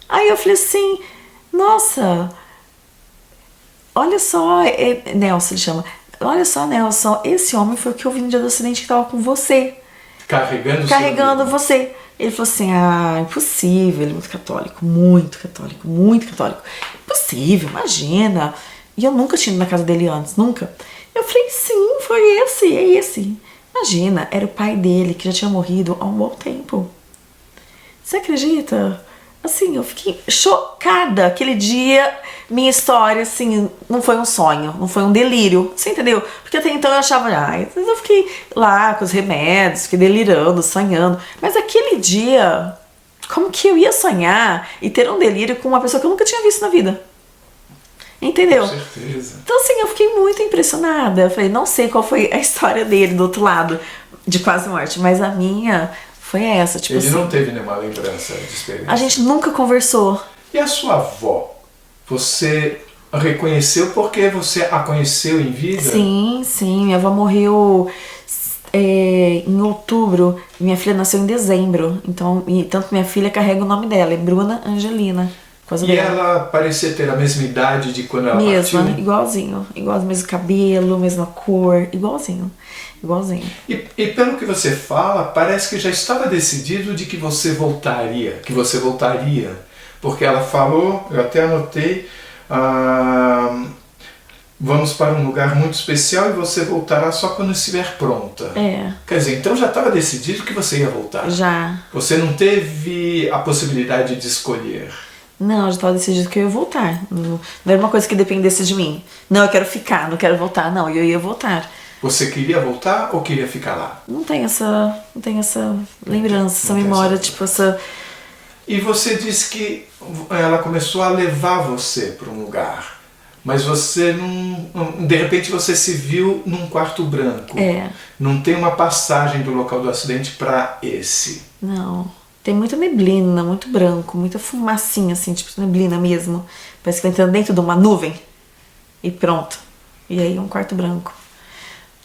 Aí eu falei assim, nossa, olha só, Nelson ele chama. Olha só, Nelson, esse homem foi o que eu vi no dia do acidente que tava com você. Carregando você. Ele falou assim, impossível, ele é muito católico, muito católico, muito católico. Impossível, imagina. E eu nunca tinha ido na casa dele antes, nunca. Eu falei, sim, foi esse, é esse. Imagina, era o pai dele, que já tinha morrido há um bom tempo. Você acredita? Assim, eu fiquei chocada. Aquele dia, minha história, assim, não foi um sonho, não foi um delírio. Você entendeu? Porque até então eu achava, eu fiquei lá com os remédios, fiquei delirando, sonhando. Mas aquele dia, como que eu ia sonhar e ter um delírio com uma pessoa que eu nunca tinha visto na vida? Entendeu? Com certeza. Então, assim, eu fiquei muito impressionada. Eu falei, não sei qual foi a história dele do outro lado de quase morte, mas a minha foi essa, tipo Ele assim, não teve nenhuma lembrança de experiência. a gente nunca conversou. E a sua avó? Você a reconheceu porque você a conheceu em vida? Sim, minha avó morreu em outubro, minha filha nasceu em dezembro, então, tanto minha filha carrega o nome dela, é Bruna Angelina. E ela parecia ter a mesma idade de quando ela mesma, partiu? igualzinho, mesmo cabelo, mesma cor, igualzinho. E pelo que você fala, parece que já estava decidido de que você voltaria, porque ela falou, eu até anotei, vamos para um lugar muito especial e você voltará só quando estiver pronta. Quer dizer, então já estava decidido que você ia voltar. Já. Você não teve a possibilidade de escolher. Não, já estava decidido que eu ia voltar. Não era uma coisa que dependesse de mim. Não, eu quero ficar, não quero voltar. Não, eu ia voltar. Você queria voltar ou queria ficar lá? Não tem essa lembrança, essa memória, tipo essa... E você disse que ela começou a levar você para um lugar, mas você não... De repente você se viu num quarto branco. Não tem uma passagem do local do acidente para esse. Não. Tem muita neblina, muito branco, muita fumacinha, assim, tipo neblina mesmo. Parece que tá entrando dentro de uma nuvem. E pronto. E aí um quarto branco.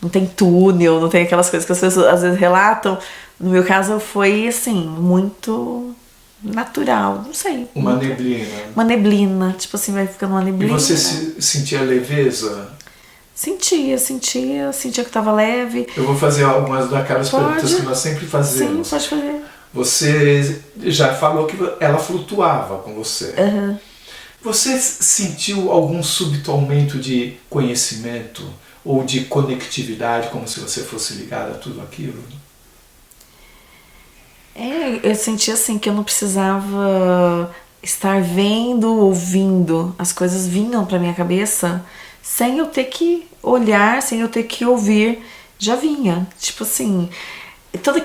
Não tem túnel, não tem aquelas coisas que as pessoas às vezes relatam. No meu caso foi, assim, muito natural, não sei. Uma neblina. Uma neblina, tipo assim, vai ficando uma neblina. E você sentia leveza? Sentia que tava leve. Eu vou fazer algumas daquelas perguntas que nós sempre fazemos. Sim, pode fazer. Você já falou que ela flutuava com você. Uhum. Você sentiu algum súbito aumento de conhecimento ou de conectividade, como se você fosse ligada a tudo aquilo? Eu senti assim que eu não precisava estar vendo, ouvindo. As coisas vinham pra minha cabeça sem eu ter que olhar, sem eu ter que ouvir. Já vinha. Tipo assim, todo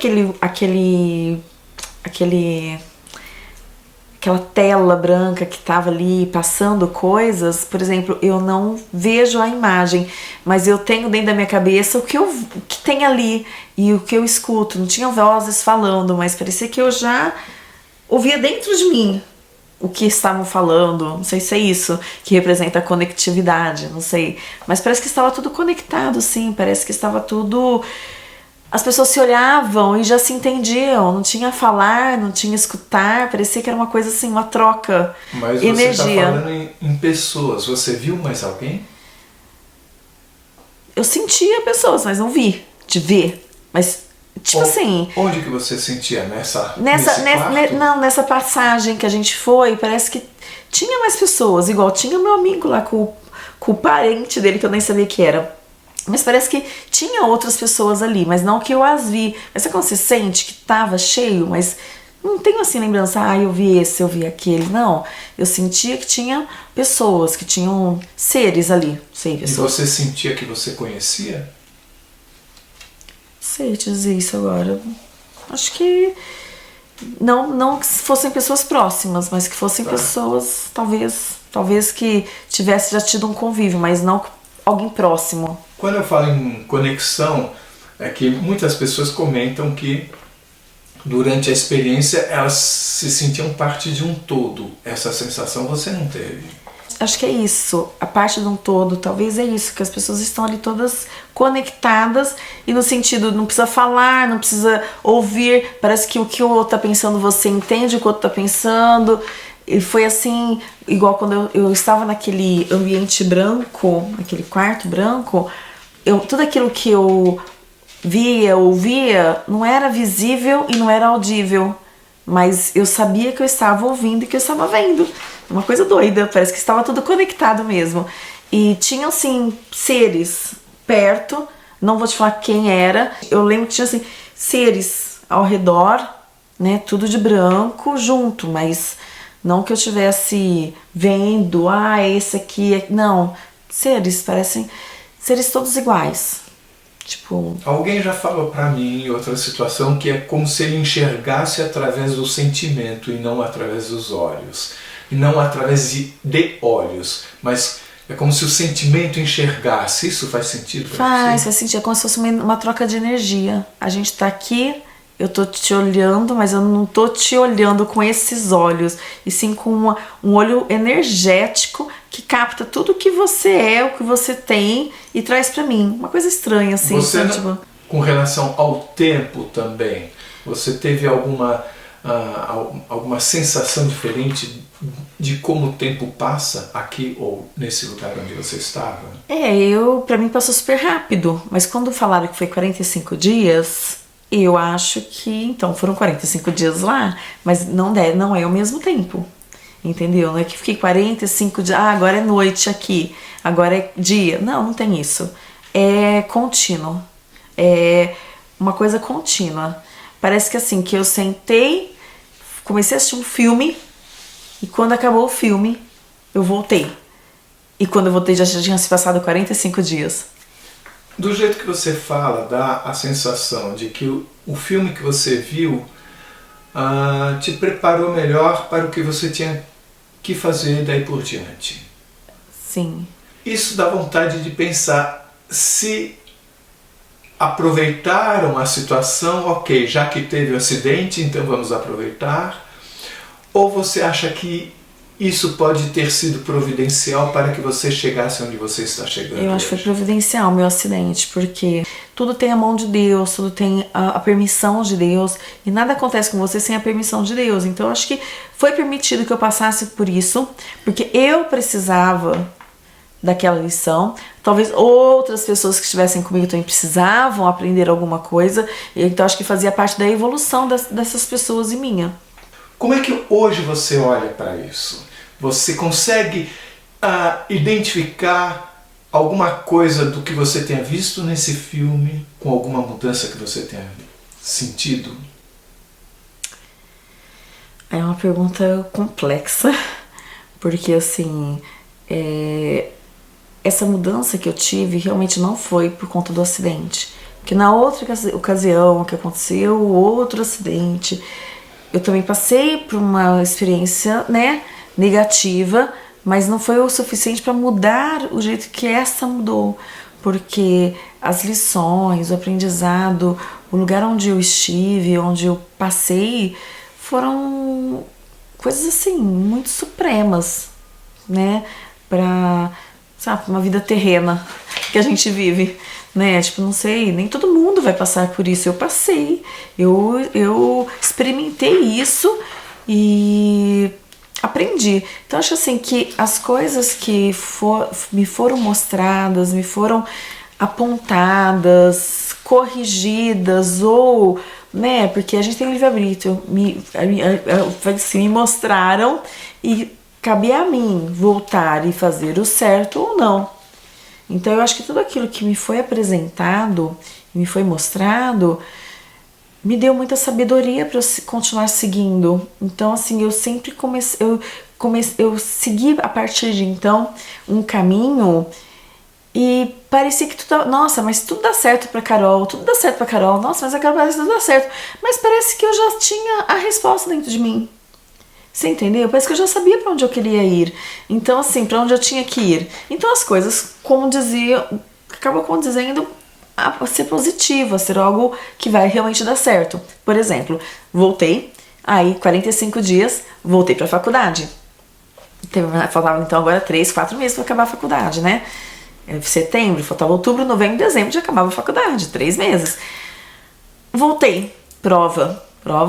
aquela tela branca que tava ali passando coisas, por exemplo, eu não vejo a imagem, mas eu tenho dentro da minha cabeça o que tem ali e o que eu escuto. Não tinha vozes falando, mas parecia que eu já ouvia dentro de mim o que estavam falando. Não sei se é isso que representa a conectividade, não sei, mas parece que estava tudo conectado, sim, parece que estava tudo... As pessoas se olhavam e já se entendiam, não tinha falar, não tinha escutar, parecia que era uma coisa assim, uma troca, mas energia. Mas você está falando em pessoas, você viu mais alguém? Eu sentia pessoas, mas não vi, de ver, mas tipo assim... Onde que você sentia? Nessa nessa passagem que a gente foi, parece que tinha mais pessoas, igual tinha meu amigo lá com o parente dele, que eu nem sabia que era. Mas parece que tinha outras pessoas ali, mas não que eu as vi. Mas sabe quando você sente que tava cheio, mas não tenho assim lembrança, eu vi esse, eu vi aquele. Não, eu sentia que tinha pessoas, que tinham seres ali. Sei, pessoas. E você sentia que você conhecia? Não sei te dizer isso agora. Acho que não que fossem pessoas próximas, mas que fossem pessoas, talvez que tivesse já tido um convívio, mas não alguém próximo. Quando eu falo em conexão, é que muitas pessoas comentam que durante a experiência elas se sentiam parte de um todo. Essa sensação você não teve? Acho que é isso, a parte de um todo, talvez é isso, que as pessoas estão ali todas conectadas e no sentido, não precisa falar, não precisa ouvir, parece que o que o outro tá pensando, você entende o que o outro tá pensando. E foi assim, igual quando eu estava naquele ambiente branco, naquele quarto branco, tudo aquilo que eu via, ouvia, não era visível e não era audível, mas eu sabia que eu estava ouvindo e que eu estava vendo. Uma coisa doida, parece que estava tudo conectado mesmo. E tinha assim, seres perto, não vou te falar quem era, eu lembro que tinha assim, seres ao redor, né, tudo de branco junto, mas não que eu estivesse vendo, esse aqui, não, seres, parecem seres todos iguais. Tipo... Alguém já falou pra mim em outra situação que é como se ele enxergasse através do sentimento e não através dos olhos. E não através de olhos, mas é como se o sentimento enxergasse. Isso faz sentido pra você? Faz sentido, é como se fosse uma troca de energia. A gente tá aqui, eu tô te olhando, mas eu não tô te olhando com esses olhos, e sim com um olho energético que capta tudo o que você é, o que você tem e traz pra mim. Uma coisa estranha, assim. Você, sabe, tipo... com relação ao tempo também, você teve alguma sensação diferente de como o tempo passa aqui ou nesse lugar onde você estava? Pra mim passou super rápido, mas quando falaram que foi 45 dias... Eu acho que, então, foram 45 dias lá, mas não é o mesmo tempo, entendeu? Não é que fiquei 45 dias, agora é noite aqui, agora é dia. Não tem isso. É contínuo, é uma coisa contínua. Parece que assim, que eu sentei, comecei a assistir um filme, e quando acabou o filme, eu voltei. E quando eu voltei já tinha se passado 45 dias. Do jeito que você fala, dá a sensação de que o filme que você viu te preparou melhor para o que você tinha que fazer daí por diante. Sim. Isso dá vontade de pensar se aproveitaram a situação, ok, já que teve o acidente, então vamos aproveitar, ou você acha que isso pode ter sido providencial para que você chegasse onde você está chegando? Eu acho que foi providencial o meu acidente, porque tudo tem a mão de Deus, tudo tem a permissão de Deus, e nada acontece com você sem a permissão de Deus. Então eu acho que foi permitido que eu passasse por isso, porque eu precisava daquela lição. Talvez outras pessoas que estivessem comigo também precisavam aprender alguma coisa, então acho que fazia parte da evolução dessas pessoas e minha. Como é que hoje você olha para isso? Você consegue identificar alguma coisa do que você tenha visto nesse filme com alguma mudança que você tenha sentido? É uma pergunta complexa, porque assim, essa mudança que eu tive realmente não foi por conta do acidente. Porque na outra ocasião que aconteceu outro acidente, eu também passei por uma experiência, negativa, mas não foi o suficiente para mudar o jeito que essa mudou, porque as lições, o aprendizado, o lugar onde eu estive, onde eu passei, foram coisas assim, muito supremas, para, uma vida terrena que a gente vive. Tipo, não sei, nem todo mundo vai passar por isso. Eu passei, eu experimentei isso e aprendi. Então, acho assim que as coisas que me foram mostradas, me foram apontadas, corrigidas ou, porque a gente tem livre-arbítrio, me mostraram e cabe a mim voltar e fazer o certo ou não. Então eu acho que tudo aquilo que me foi apresentado, me foi mostrado, me deu muita sabedoria para eu continuar seguindo. Então assim, eu sempre eu segui a partir de então um caminho e parecia que tudo, nossa, mas tudo dá certo pra Carol, tudo dá certo pra Carol, nossa, mas a Carol parece que tudo dá certo. Mas parece que eu já tinha a resposta dentro de mim. Você entendeu? Parece que eu já sabia pra onde eu queria ir. Então, assim, pra onde eu tinha que ir. Então as coisas, como dizia, acabam condizendo a ser positiva, a ser algo que vai realmente dar certo. Por exemplo, voltei, aí 45 dias, voltei pra faculdade. Faltava então agora 3, 4 meses pra acabar a faculdade, né? Setembro, faltava outubro, novembro, dezembro, já acabava a faculdade, 3 meses. Voltei, prova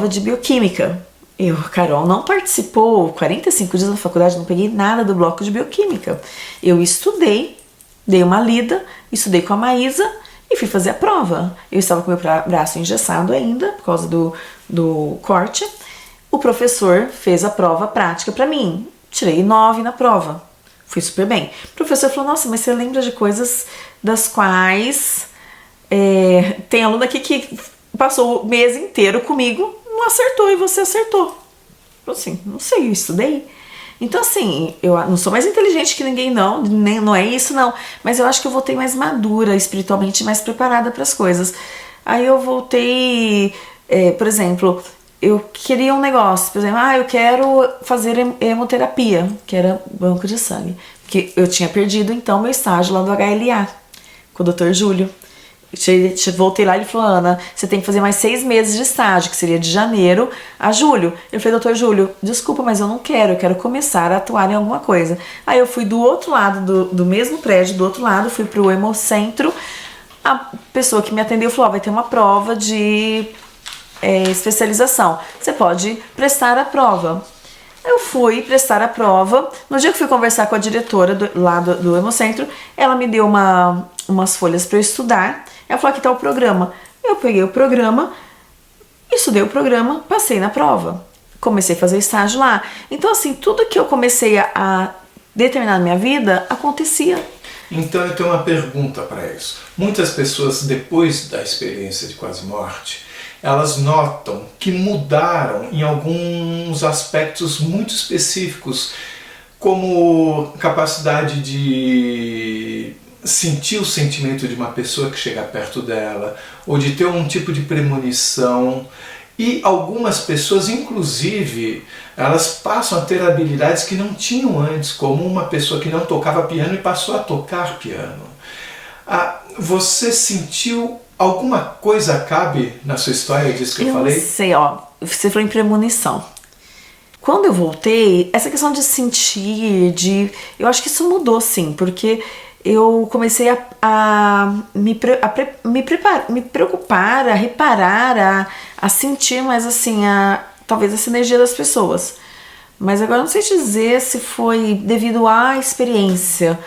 de bioquímica. Carol não participou, 45 dias da faculdade, não peguei nada do bloco de bioquímica. Eu estudei, dei uma lida, estudei com a Maísa e fui fazer a prova. Eu estava com meu braço engessado ainda, por causa do corte. O professor fez a prova prática pra mim, tirei 9 na prova. Fui super bem. O professor falou, nossa, mas você lembra de coisas das quais tem aluno aqui que passou o mês inteiro comigo, não acertou e você acertou. Eu assim, não sei, eu estudei. Então assim, eu não sou mais inteligente que ninguém não é isso não, mas eu acho que eu voltei mais madura, espiritualmente mais preparada para as coisas. Aí eu voltei, por exemplo, eu queria um negócio, por exemplo, eu quero fazer hemoterapia, que era banco de sangue. Porque eu tinha perdido, então, meu estágio lá do HLA, com o Dr. Júlio. Voltei lá e ele falou, Ana, você tem que fazer mais 6 meses de estágio, que seria de janeiro a julho. Eu falei, Dr. Júlio, desculpa, mas eu não quero, eu quero começar a atuar em alguma coisa. Aí eu fui do outro lado, do mesmo prédio, do outro lado, fui pro Hemocentro. A pessoa que me atendeu falou, vai ter uma prova de especialização, você pode prestar a prova. Eu fui prestar a prova. No dia que fui conversar com a diretora do Hemocentro, ela me deu umas folhas para eu estudar. Ela falou, aqui tá o programa. Eu peguei o programa, estudei o programa, passei na prova. Comecei a fazer estágio lá. Então assim, tudo que eu comecei a determinar na minha vida, acontecia. Então eu tenho uma pergunta para isso. Muitas pessoas, depois da experiência de quase morte, elas notam que mudaram em alguns aspectos muito específicos, como capacidade de sentir o sentimento de uma pessoa que chega perto dela, ou de ter um tipo de premonição. E algumas pessoas, inclusive, elas passam a ter habilidades que não tinham antes, como uma pessoa que não tocava piano e passou a tocar piano. Você sentiu alguma coisa cabe na sua história disso que eu falei? Eu sei, você falou em premonição. Quando eu voltei, essa questão de sentir, eu acho que isso mudou sim, porque eu comecei a me preocupar, a reparar, a sentir mais assim, talvez essa energia das pessoas. Mas agora não sei dizer se foi devido à experiência.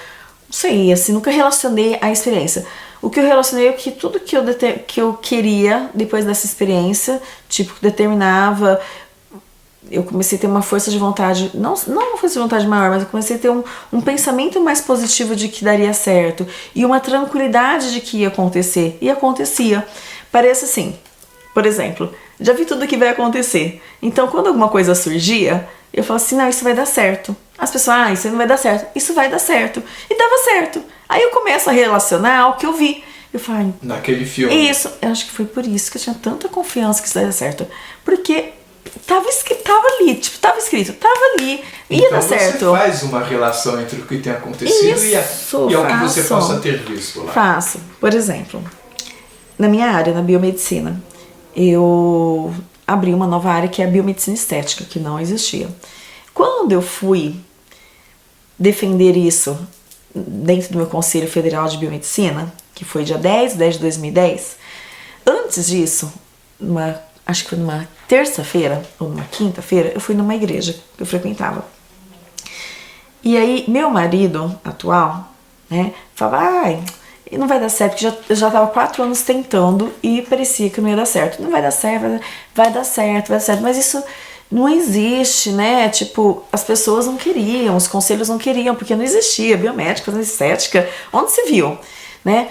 Não sei, assim, nunca relacionei a experiência. O que eu relacionei é que tudo que eu queria depois dessa experiência, tipo, determinava, eu comecei a ter uma força de vontade, não uma força de vontade maior, mas eu comecei a ter um pensamento mais positivo de que daria certo e uma tranquilidade de que ia acontecer, e acontecia. Parece assim, por exemplo, já vi tudo que vai acontecer, então quando alguma coisa surgia, eu falo assim, não, isso vai dar certo. As pessoas, isso não vai dar certo, isso vai dar certo, e dava certo. Aí eu começo a relacionar ao que eu vi. Eu falo, naquele filme. Isso, eu acho que foi por isso que eu tinha tanta confiança que isso daria certo. Porque tava ali, tipo, tava escrito, tava ali, ia então dar certo. Você faz uma relação entre o que tem acontecido e ao que você possa ter visto lá. Faço. Por exemplo, na minha área, na biomedicina, eu abri uma nova área que é a biomedicina estética, que não existia. Quando eu fui defender isso dentro do meu Conselho Federal de Biomedicina, que foi dia 10/10 de 2010, antes disso, acho que foi numa terça-feira ou numa quinta-feira, eu fui numa igreja que eu frequentava. E aí, meu marido atual, né, falava, não vai dar certo, porque eu já tava 4 anos tentando e parecia que não ia dar certo. Não vai dar certo, vai dar certo, mas isso não existe, né? Tipo, as pessoas não queriam, os conselhos não queriam, porque não existia biomédica, fazendo estética, onde se viu, né?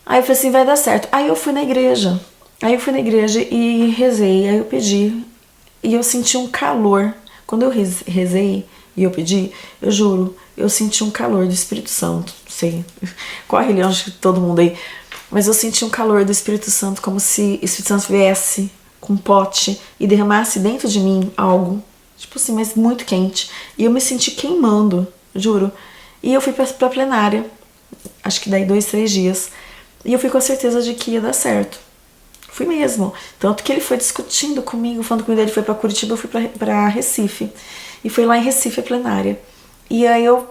Aí eu falei assim, vai dar certo. Aí eu fui na igreja. E rezei, aí eu pedi. E eu senti um calor. Quando eu rezei e eu pedi, eu juro, eu senti um calor do Espírito Santo. Não sei qual a religião de todo mundo aí, mas eu senti um calor do Espírito Santo, como se o Espírito Santo viesse com um pote e derramasse dentro de mim algo, tipo assim, mas muito quente. E eu me senti queimando, juro. E eu fui pra plenária, acho que daí 2, 3 dias. E eu fui com a certeza de que ia dar certo. Fui mesmo. Tanto que ele foi discutindo comigo, falando comigo, ele foi pra Curitiba, eu fui pra Recife. E foi lá em Recife a plenária. E aí eu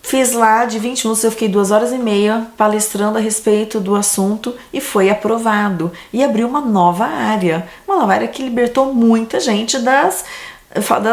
fiz lá de 20 minutos, eu fiquei 2h30 palestrando a respeito do assunto e foi aprovado. E abriu uma nova área que libertou muita gente das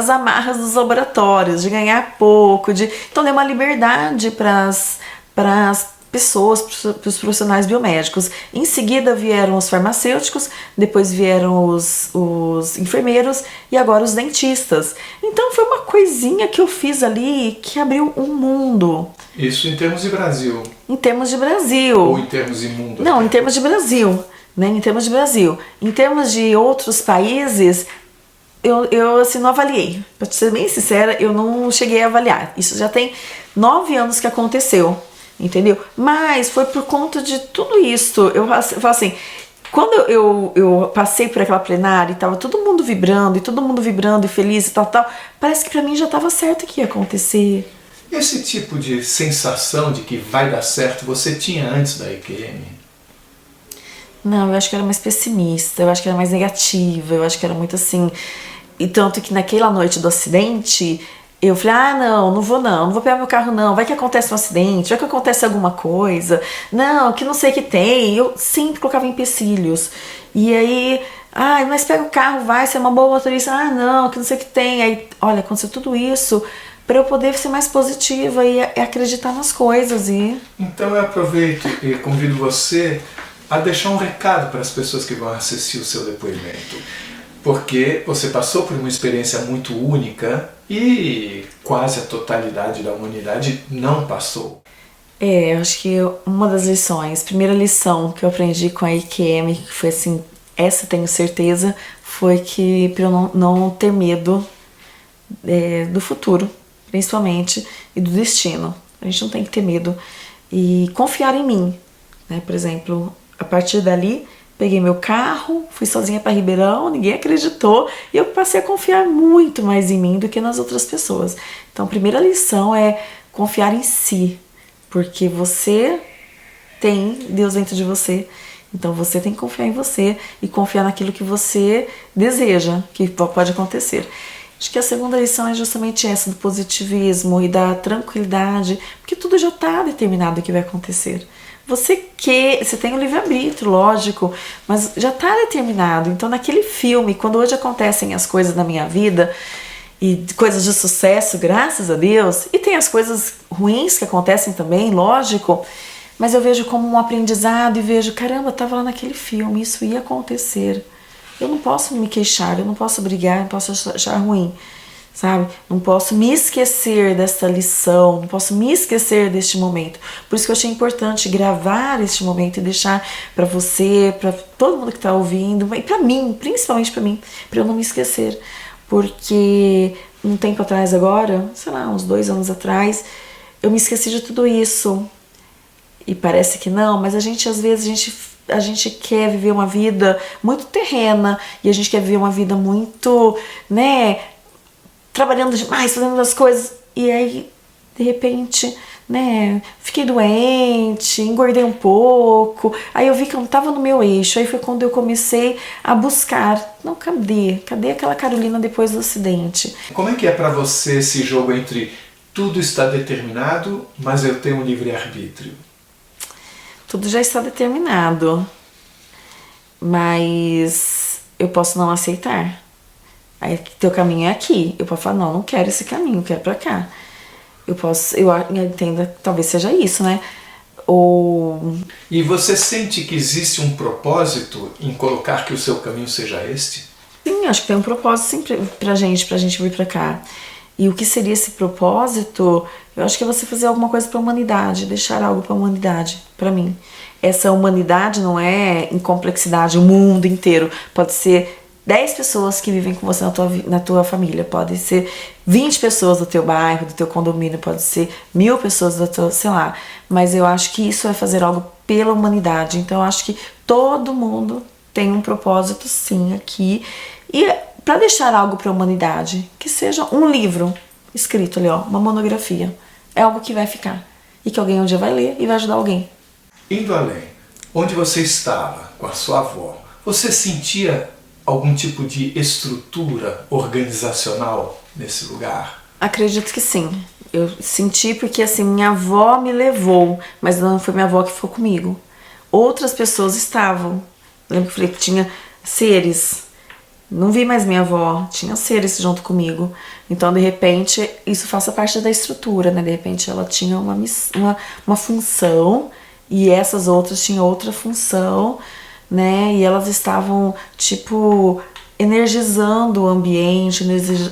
amarras dos laboratórios, de ganhar pouco, então deu uma liberdade para as pessoas, para os profissionais biomédicos. Em seguida vieram os farmacêuticos, depois vieram os enfermeiros e agora os dentistas. Então foi uma coisinha que eu fiz ali que abriu um mundo. Isso em termos de Brasil? Em termos de Brasil. Ou em termos de mundo? Não, em termos de Brasil. Né? Em termos de Brasil. Em termos de outros países, eu assim, não avaliei. Para ser bem sincera, eu não cheguei a avaliar. Isso já tem 9 anos que aconteceu. Entendeu? Mas foi por conta de tudo isso. Eu falo assim, quando eu passei por aquela plenária e tava todo mundo vibrando e feliz e tal, parece que pra mim já tava certo que ia acontecer. Esse tipo de sensação de que vai dar certo você tinha antes da EQM? Não, eu acho que era mais pessimista, eu acho que era mais negativa, eu acho que era muito assim. E tanto que naquela noite do acidente, eu falei, não vou pegar meu carro não, vai que acontece um acidente, vai que acontece alguma coisa, não, que não sei o que tem. Eu sempre colocava empecilhos. E aí, mas pega o carro, vai, você é uma boa motorista, não, que não sei o que tem. Aí, olha, aconteceu tudo isso para eu poder ser mais positiva e acreditar nas coisas. Então eu aproveito e convido você a deixar um recado para as pessoas que vão assistir o seu depoimento. Porque você passou por uma experiência muito única e quase a totalidade da humanidade não passou. Eu acho que uma das lições, primeira lição que eu aprendi com a IQM, que foi assim, essa eu tenho certeza, foi que para eu não ter medo do futuro, principalmente, e do destino. A gente não tem que ter medo e confiar em mim, né? Por exemplo, a partir dali, peguei meu carro, fui sozinha para Ribeirão, ninguém acreditou e eu passei a confiar muito mais em mim do que nas outras pessoas. Então a primeira lição é confiar em si, porque você tem Deus dentro de você, então você tem que confiar em você e confiar naquilo que você deseja, que pode acontecer. Acho que a segunda lição é justamente essa, do positivismo e da tranquilidade, porque tudo já está determinado que vai acontecer. Você tem o livre-arbítrio, lógico, mas já está determinado. Então naquele filme, quando hoje acontecem as coisas na minha vida, e coisas de sucesso, graças a Deus, e tem as coisas ruins que acontecem também, lógico, mas eu vejo como um aprendizado e vejo, caramba, eu estava lá naquele filme, isso ia acontecer. Eu não posso me queixar, eu não posso brigar, não posso achar ruim, sabe? Não posso me esquecer dessa lição, não posso me esquecer deste momento. Por isso que eu achei importante gravar este momento e deixar para você, para todo mundo que está ouvindo, e para mim, principalmente para mim, para eu não me esquecer. Porque um tempo atrás agora, sei lá, uns 2 anos atrás, eu me esqueci de tudo isso. E parece que não, mas às vezes a gente quer viver uma vida muito terrena e a gente quer viver uma vida muito, né, trabalhando demais, fazendo as coisas, e aí de repente, né, fiquei doente, engordei um pouco, aí eu vi que eu não estava no meu eixo, aí foi quando eu comecei a buscar, não, cadê aquela Carolina depois do acidente? Como é que é para você esse jogo entre tudo está determinado, mas eu tenho um livre-arbítrio? Tudo já está determinado, mas eu posso não aceitar. Aí teu caminho é aqui. Eu posso falar, não quero esse caminho, eu quero pra cá. Eu entendo, talvez seja isso, né? E você sente que existe um propósito em colocar que o seu caminho seja este? Sim, acho que tem um propósito sempre pra gente vir pra cá. E o que seria esse propósito? Eu acho que é você fazer alguma coisa pra humanidade, deixar algo pra humanidade, pra mim. Essa humanidade não é em complexidade, o mundo inteiro. Pode ser 10 pessoas que vivem com você na tua família, pode ser 20 pessoas do teu bairro, do teu condomínio, pode ser 1000 pessoas da tua, sei lá. Mas eu acho que isso é fazer algo pela humanidade. Então eu acho que todo mundo tem um propósito sim aqui. E para deixar algo para a humanidade, que seja um livro escrito ali, ó, uma monografia. É algo que vai ficar. E que alguém um dia vai ler e vai ajudar alguém. Indo além, onde você estava com a sua avó, você sentia algum tipo de estrutura organizacional nesse lugar? Acredito que sim. Eu senti porque assim, minha avó me levou, mas não foi minha avó que ficou comigo. Outras pessoas estavam. Lembro que eu falei que tinha seres. Não vi mais minha avó, tinha seres junto comigo. Então, de repente, isso faça parte da estrutura, né? De repente, ela tinha uma função e essas outras tinham outra função, né? E elas estavam, tipo, energizando o ambiente,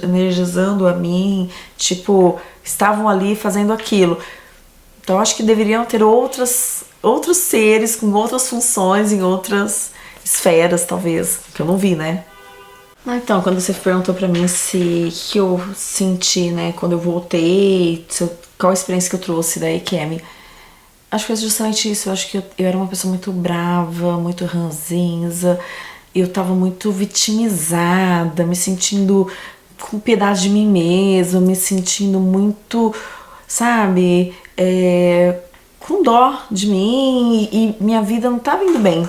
energizando a mim, tipo, estavam ali fazendo aquilo. Então, acho que deveriam ter outros seres com outras funções em outras esferas, talvez, que eu não vi, né? Então, quando você perguntou pra mim se que eu senti, né, quando eu voltei, qual a experiência que eu trouxe da EQM, acho que é justamente isso. Eu acho que eu era uma pessoa muito brava, muito ranzinza, eu tava muito vitimizada, me sentindo com piedade de mim mesma, me sentindo muito, sabe, com dó de mim e minha vida não tava indo bem.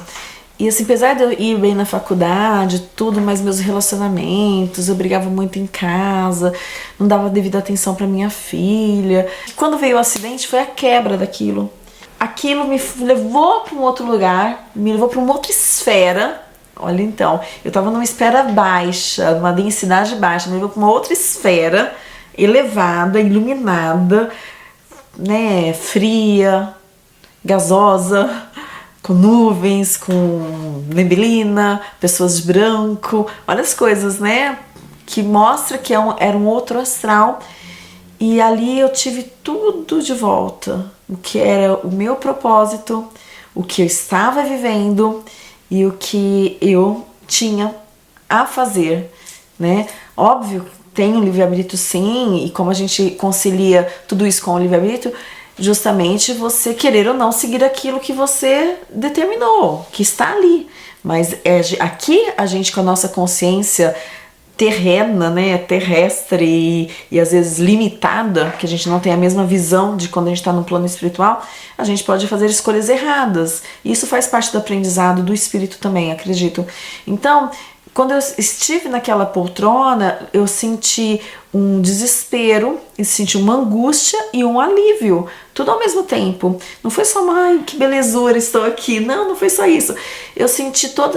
E assim, apesar de eu ir bem na faculdade, tudo, mas meus relacionamentos, eu brigava muito em casa, não dava devida atenção pra minha filha. E quando veio o acidente, foi a quebra daquilo. Aquilo me levou pra um outro lugar, me levou pra uma outra esfera. Olha então, eu tava numa esfera baixa, numa densidade baixa, me levou pra uma outra esfera, elevada, iluminada, né, fria, gasosa, com nuvens, com neblina, pessoas de branco, olha as coisas, né? Que mostra que era um outro astral. E ali eu tive tudo de volta. O que era o meu propósito, o que eu estava vivendo e o que eu tinha a fazer, né? Óbvio, tem o livre-arbítrio sim, e como a gente concilia tudo isso com o livre-arbítrio, justamente você querer ou não seguir aquilo que você determinou, que está ali. Mas aqui a gente com a nossa consciência terrena, né, terrestre e às vezes limitada, que a gente não tem a mesma visão de quando a gente está no plano espiritual, a gente pode fazer escolhas erradas. E isso faz parte do aprendizado do espírito também, acredito. Então, quando eu estive naquela poltrona, eu senti um desespero, eu senti uma angústia e um alívio, tudo ao mesmo tempo. Não foi só, ai, que belezura, estou aqui. Não foi só isso. Eu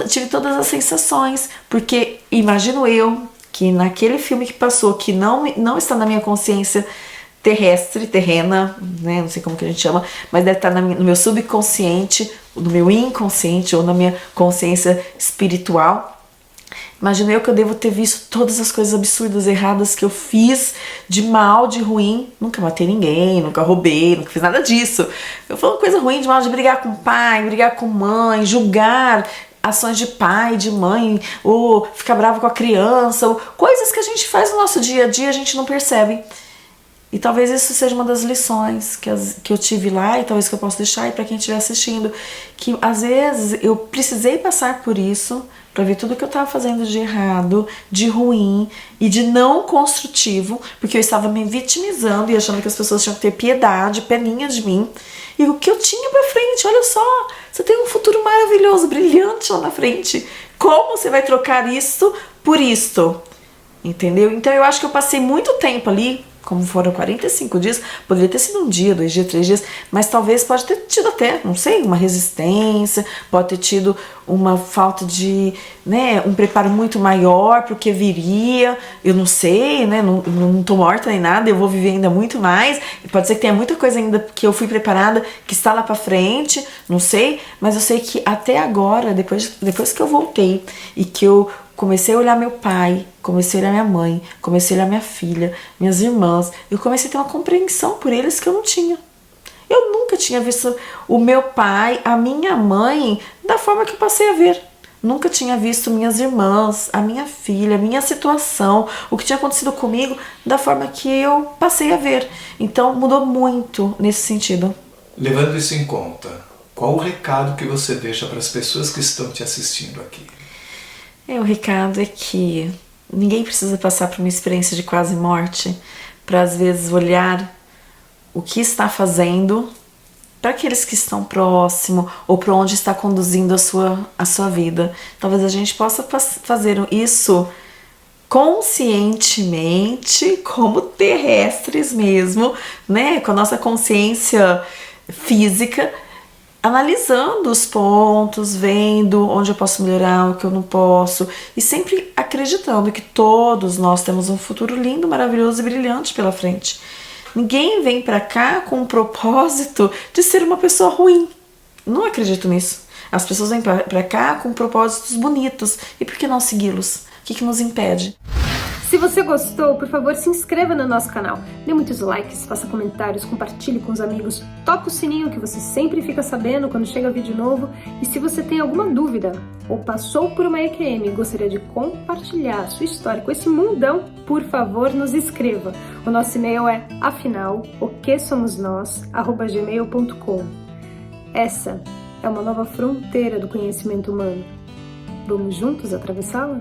tive todas as sensações, porque imagino eu que naquele filme que passou, que não está na minha consciência terrestre, terrena, né, não sei como que a gente chama, mas deve estar no meu subconsciente, no meu inconsciente ou na minha consciência espiritual. Imagino eu que eu devo ter visto todas as coisas absurdas, erradas que eu fiz, de mal, de ruim. Nunca matei ninguém, nunca roubei, nunca fiz nada disso. Eu falo coisa ruim, de mal, de brigar com pai, brigar com mãe, julgar ações de pai, de mãe, ou ficar bravo com a criança, ou coisas que a gente faz no nosso dia a dia, a gente não percebe. E talvez isso seja uma das lições que eu tive lá e talvez que eu possa deixar aí para quem estiver assistindo, que às vezes eu precisei passar por isso para ver tudo que eu estava fazendo de errado, de ruim e de não construtivo, porque eu estava me vitimizando e achando que as pessoas tinham que ter piedade, peninha de mim. E o que eu tinha para frente, olha só, você tem um futuro maravilhoso, brilhante lá na frente. Como você vai trocar isso por isto? Entendeu? Então eu acho que eu passei muito tempo ali, como foram 45 dias, poderia ter sido 1 dia, 2 dias, 3 dias, mas talvez pode ter tido até, não sei, uma resistência, pode ter tido uma falta de, né, um preparo muito maior para o que viria, eu não sei, né, não tô morta nem nada, eu vou viver ainda muito mais, pode ser que tenha muita coisa ainda que eu fui preparada, que está lá para frente, não sei, mas eu sei que até agora, depois que eu voltei e que eu comecei a olhar meu pai, comecei a olhar minha mãe, comecei a olhar minha filha, minhas irmãs. Eu comecei a ter uma compreensão por eles que eu não tinha. Eu nunca tinha visto o meu pai, a minha mãe, da forma que eu passei a ver. Nunca tinha visto minhas irmãs, a minha filha, a minha situação, o que tinha acontecido comigo, da forma que eu passei a ver. Então mudou muito nesse sentido. Levando isso em conta, qual o recado que você deixa para as pessoas que estão te assistindo aqui? O recado é que ninguém precisa passar por uma experiência de quase morte para às vezes olhar o que está fazendo para aqueles que estão próximo ou para onde está conduzindo a sua vida. Talvez a gente possa fazer isso conscientemente, como terrestres mesmo, né? Com a nossa consciência física, analisando os pontos, vendo onde eu posso melhorar, o que eu não posso, e sempre acreditando que todos nós temos um futuro lindo, maravilhoso e brilhante pela frente. Ninguém vem pra cá com o propósito de ser uma pessoa ruim. Não acredito nisso. As pessoas vêm pra cá com propósitos bonitos. E por que não segui-los? O que nos impede? Se você gostou, por favor, se inscreva no nosso canal. Dê muitos likes, faça comentários, compartilhe com os amigos, toque o sininho que você sempre fica sabendo quando chega vídeo novo. E se você tem alguma dúvida ou passou por uma EQM e gostaria de compartilhar sua história com esse mundão, por favor, nos escreva. O nosso e-mail é afinal.oquesomosnós@gmail.com. Essa é uma nova fronteira do conhecimento humano. Vamos juntos atravessá-la?